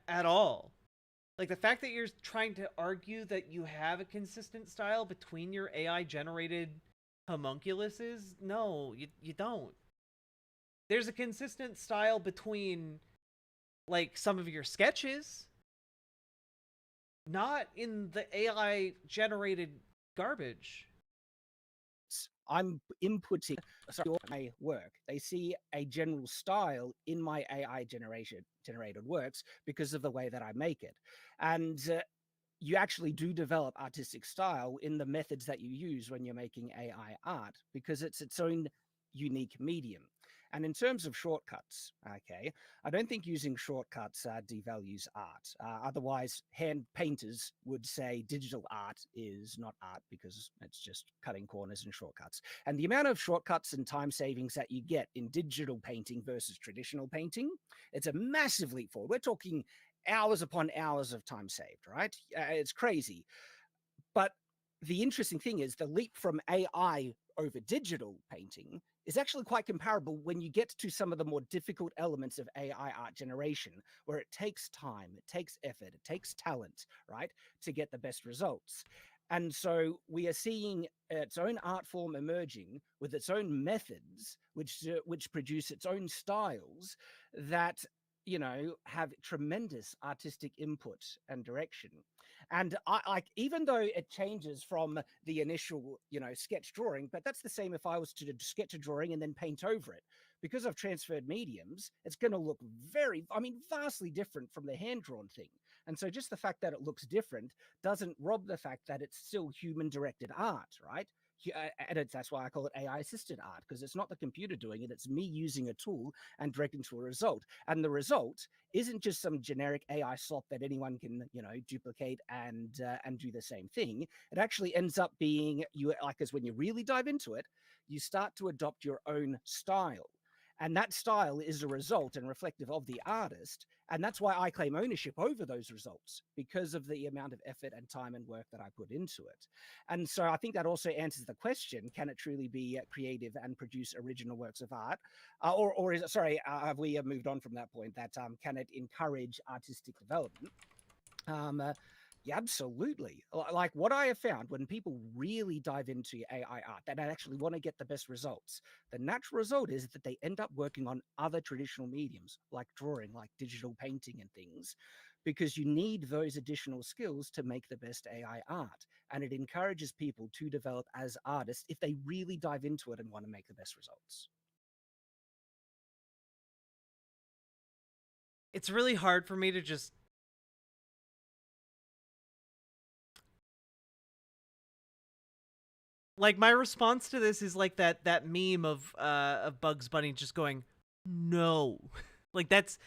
At all. Like, the fact that you're trying to argue that you have a consistent style between your AI generated homunculuses, no, you don't. There's a consistent style between like some of your sketches, not in the AI generated garbage. I'm inputting my work. They see a general style in my AI generated works because of the way that I make it. And you actually do develop artistic style in the methods that you use when you're making AI art, because it's its own unique medium. And in terms of shortcuts, okay, I don't think using shortcuts devalues art. Otherwise, hand painters would say digital art is not art because it's just cutting corners and shortcuts. And the amount of shortcuts and time savings that you get in digital painting versus traditional painting, it's a massive leap forward. We're talking hours upon hours of time saved, right? It's crazy. But the interesting thing is the leap from AI over digital painting is actually quite comparable when you get to some of the more difficult elements of AI art generation, where it takes time, it takes effort, it takes talent, right, to get the best results. And so we are seeing its own art form emerging with its own methods, which produce its own styles that, have tremendous artistic input and direction. And I even though it changes from the initial, sketch drawing, but that's the same if I was to sketch a drawing and then paint over it. Because I've transferred mediums, it's going to look vastly different from the hand-drawn thing. And so just the fact that it looks different doesn't rob the fact that it's still human-directed art, right? And that's why I call it AI assisted art, because it's not the computer doing it, it's me using a tool and directing to a result. And the result isn't just some generic AI slop that anyone can, duplicate and do the same thing. It actually ends up being, as when you really dive into it, you start to adopt your own style. And that style is a result and reflective of the artist. And that's why I claim ownership over those results, because of the amount of effort and time and work that I put into it. And so I think that also answers the question, can it truly be creative and produce original works of art? Or is it, have we moved on from that point, that can it encourage artistic development? Yeah, absolutely. Like what I have found when people really dive into AI art, that actually want to get the best results, the natural result is that they end up working on other traditional mediums like drawing, like digital painting and things, because you need those additional skills to make the best AI art. And it encourages people to develop as artists if they really dive into it and want to make the best results. It's really hard for me to just like, my response to this is like that meme of Bugs Bunny just going, "No." Like, that's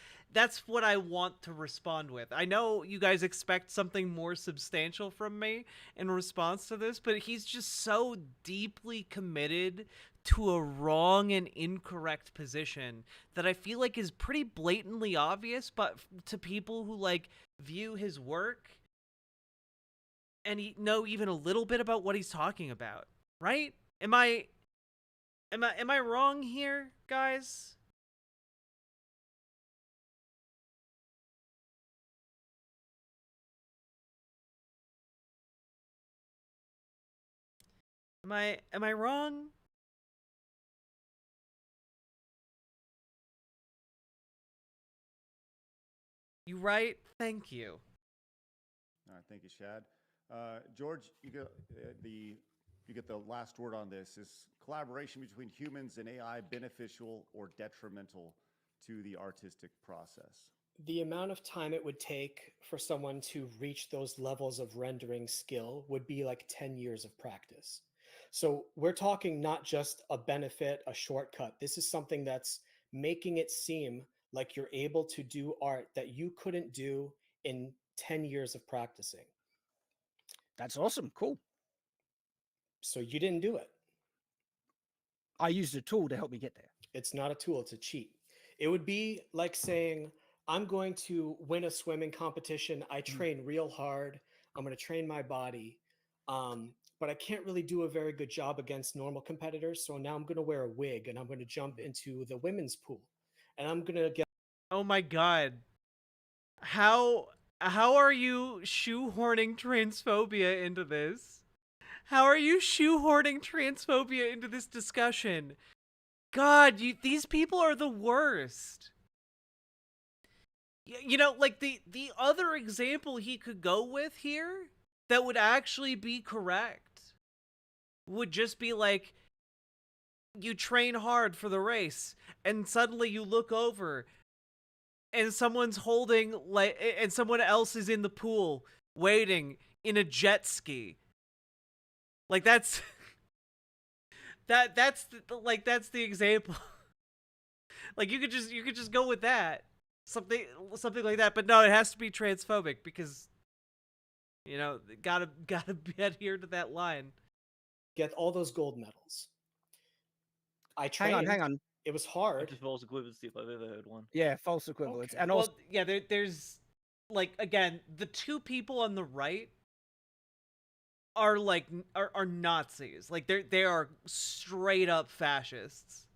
what I want to respond with. I know you guys expect something more substantial from me in response to this, but he's just so deeply committed to a wrong and incorrect position that I feel like is pretty blatantly obvious, but to people who like view his work and know even a little bit about what he's talking about, right? Am I wrong here, guys? Am I wrong? You right? Thank you. All right, thank you, Shad. George, you get the last word on this. Is collaboration between humans and AI beneficial or detrimental to the artistic process? The amount of time it would take for someone to reach those levels of rendering skill would be like 10 years of practice. So we're talking not just a benefit, a shortcut. This is something that's making it seem like you're able to do art that you couldn't do in 10 years of practicing. That's awesome. Cool. So you didn't do it. I used a tool to help me get there. It's not a tool, it's a cheat. It would be like saying, I'm going to win a swimming competition. I train real hard. I'm going to train my body. But I can't really do a very good job against normal competitors. So now I'm going to wear a wig and I'm going to jump into the women's pool. And I'm going to get... Oh my god. How are you shoehorning transphobia into this? How are you shoehorning transphobia into this discussion? God, these people are the worst. You know, like the other example he could go with here that would actually be correct would just be like, you train hard for the race and suddenly you look over and someone's holding and someone else is in the pool waiting in a jet ski. Like that's that's the example. Like you could just go with that. Something like that, but no, it has to be transphobic because you know, gotta adhere to that line. Get all those gold medals. I trained. Hang on. It was hard. Just false equivalency if I've ever heard one. Yeah, false equivalence. Okay. And also, Well, yeah, there's like, again, the two people on the right are like are Nazis. Like they are straight up fascists.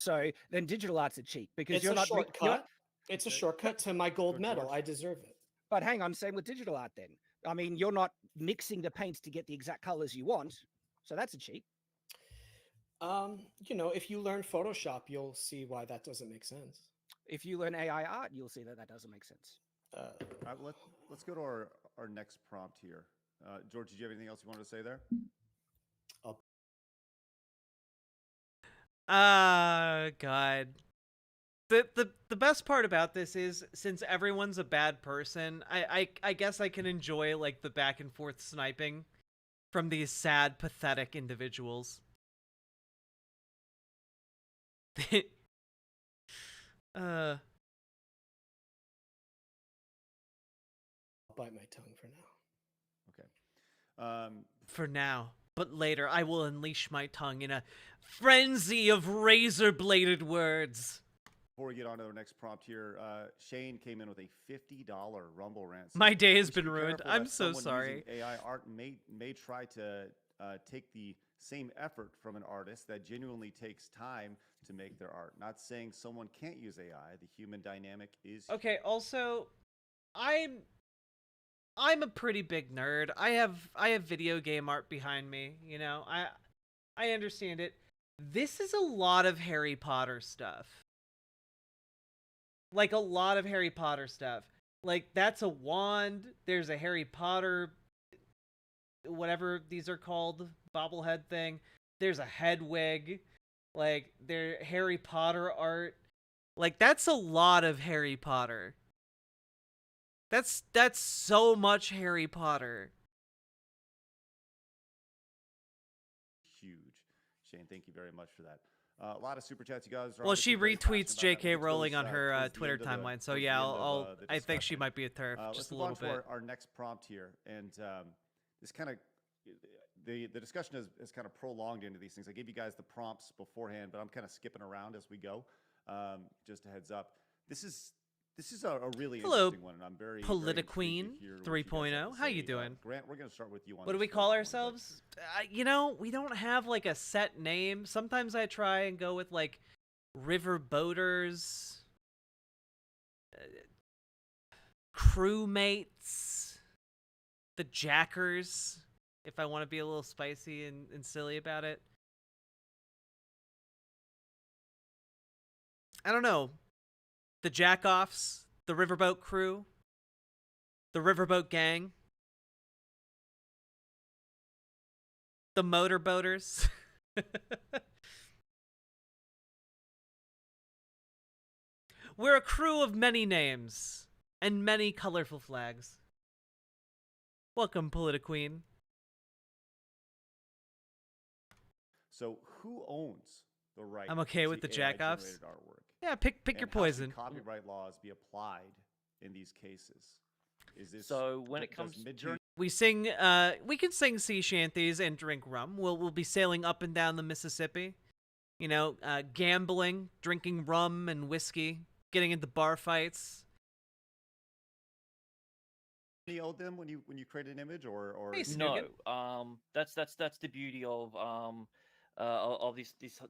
so then digital art's a cheat because It's you're a not shortcut. It's a shortcut to my gold Good medal. George. I deserve it. But hang on, same with digital art then. I mean, you're not mixing the paints to get the exact colors you want, so that's a cheat. You know, if you learn Photoshop, you'll see why that doesn't make sense. If you learn AI art, you'll see that doesn't make sense. All right, let's go to our next prompt here. George, did you have anything else you wanted to say there? God. The best part about this is, since everyone's a bad person, I guess I can enjoy like the back and forth sniping from these sad, pathetic individuals. I'll bite my tongue for now. Okay. For now, but later I will unleash my tongue in a frenzy of razor-bladed words. Before we get on to our next prompt here, Shane came in with a $50 Rumble rant. My day has We should been be ruined. careful I'm that so someone sorry. using AI art may try to take the same effort from an artist that genuinely takes time to make their art. Not saying someone can't use AI. The human dynamic is Okay, also, I'm a pretty big nerd. I have video game art behind me, you know. I understand it. This is a lot of Harry Potter stuff. Like a lot of Harry Potter stuff. Like, that's a wand. There's a Harry Potter, whatever these are called, bobblehead thing. There's a Hedwig. Like, there Harry Potter art. Like, that's a lot of Harry Potter. That's so much Harry Potter. Huge. Shane, thank you very much for that. A lot of super chats, you guys. Are Well, she obviously very retweets passionate about that. J.K. We'll get to Rowling those, on her towards the Twitter end of timeline. So towards the yeah, end of, the I think she discussion. might be a turf Let's just a move on little to bit. our next prompt here, and this kind of the discussion is kind of prolonged into these things. I gave you guys the prompts beforehand, but I'm kind of skipping around as we go. Just a heads up. This is a really Hello, interesting one, and I'm very Politiqueen intrigued to hear what you guys have 3.0. to How you say. doing? Grant, we're going to start with you on What do this we call first one, but- ourselves? You know, we don't have like a set name. Sometimes I try and go with like river boaters, crewmates, the jackers, if I want to be a little spicy and silly about it. I don't know. The jackoffs, the riverboat crew, the riverboat gang, the motorboaters. We're a crew of many names and many colorful flags. Welcome, Politiqueen. So who owns the right? I'm okay with to the jackoffs. AI-generated artwork? Yeah, pick your And how should poison. copyright laws be applied in these cases? Is this So when it does comes to Midjourney We can sing sea shanties and drink rum. We'll be sailing up and down the Mississippi. You know, gambling, drinking rum and whiskey, getting into bar fights. owe them when you create an image, or Hey, No, Snogan. that's the beauty of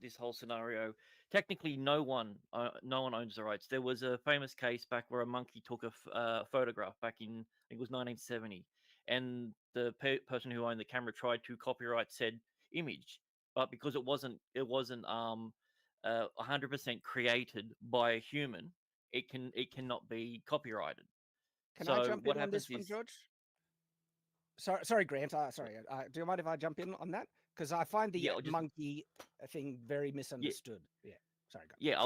this whole scenario. Technically, no one owns the rights. There was a famous case back where a monkey took a photograph back in, I think it was 1970, and the person who owned the camera tried to copyright said image, but because it wasn't 100% created by a human, it cannot be copyrighted. Can So I jump what in on this happens one, is- George? Sorry, Grant. Sorry. Do you mind if I jump in on that? Because I find the Yeah, I'll just- monkey thing very misunderstood. Yeah. Sorry. Go. Yeah,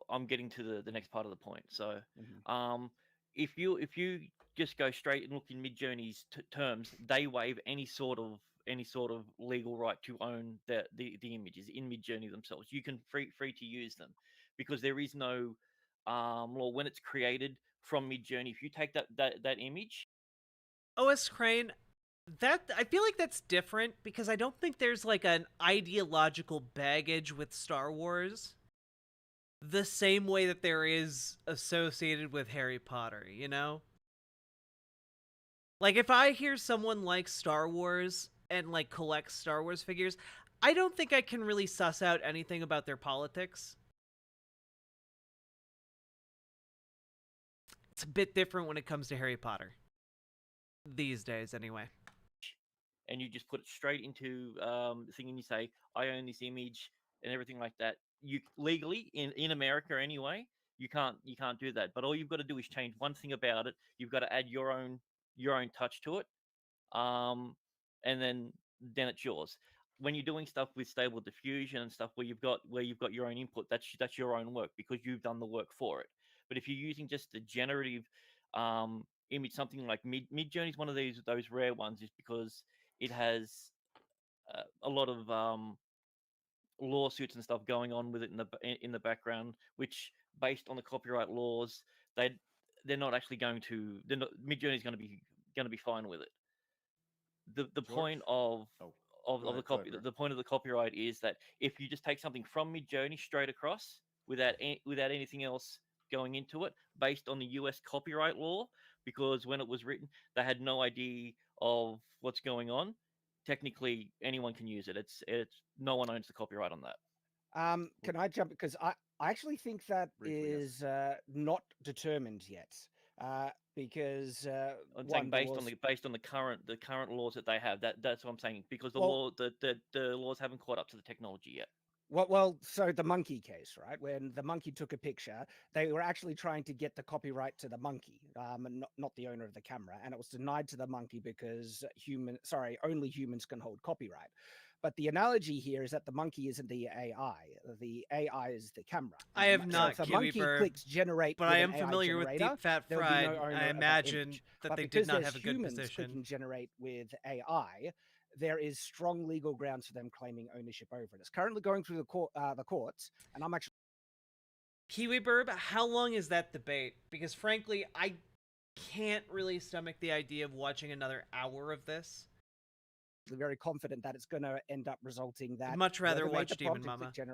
I'm getting to the next part of the point. So, Mhm. if you just go straight and look in Midjourney's terms, they waive any sort of legal right to own the images in Midjourney themselves. You can free to use them because there is no law when it's created from Midjourney. If you take that image, OS Crane, that I feel like that's different because I don't think there's like an ideological baggage with Star Wars the same way that there is associated with Harry Potter, you know? Like if I hear someone likes Star Wars and like collects Star Wars figures, I don't think I can really suss out anything about their politics. It's a bit different when it comes to Harry Potter. These days, anyway. and you just put it straight into the thing, and you say, "I own this image," and everything like that. You legally in America anyway, you can't do that. But all you've got to do is change one thing about it. You've got to add your own touch to it, and then it's yours. When you're doing stuff with Stable Diffusion and stuff where you've got your own input, that's your own work because you've done the work for it. But if you're using just the generative image, something like Midjourney is one of those rare ones, is because it has a lot of lawsuits and stuff going on with it in the background, which based on the copyright laws, they're not actually going to. Midjourney is going to be fine with it. The George? point of Go the ahead, copy Grant. the point of the copyright is that if you just take something from Midjourney straight across without anything else going into it, based on the US copyright law, because when it was written they had no idea of what's going on, technically anyone can use it. It's no one owns the copyright on that. Can I jump? Because I actually think that Briefly, yes. is not determined yet. Because I'm one, saying the based laws- on the current laws that they have. That's what I'm saying, because the Well- laws haven't caught up to the technology yet. Well, so the monkey case, right? When the monkey took a picture, they were actually trying to get the copyright to the monkey, and not the owner of the camera, and it was denied to the monkey because only humans can hold copyright. But the analogy here is that the monkey isn't the AI; the AI is the camera. I have So not, if the Kiwi monkey Bird, clicks generate, but with I an am AI familiar with generator, Deep Fat there would be Fried. no owner I of that imagine image. that But they because did not there's have a good humans position. clicking generate with AI, there is strong legal grounds for them claiming ownership over it. It's currently going through the courts, and I'm actually Kiwi Burb, how long is that debate? Because frankly, I can't really stomach the idea of watching another hour of this. very confident that it's going to end up resulting that I'd much rather whoever made watch the Demon prompt and click Mama. generate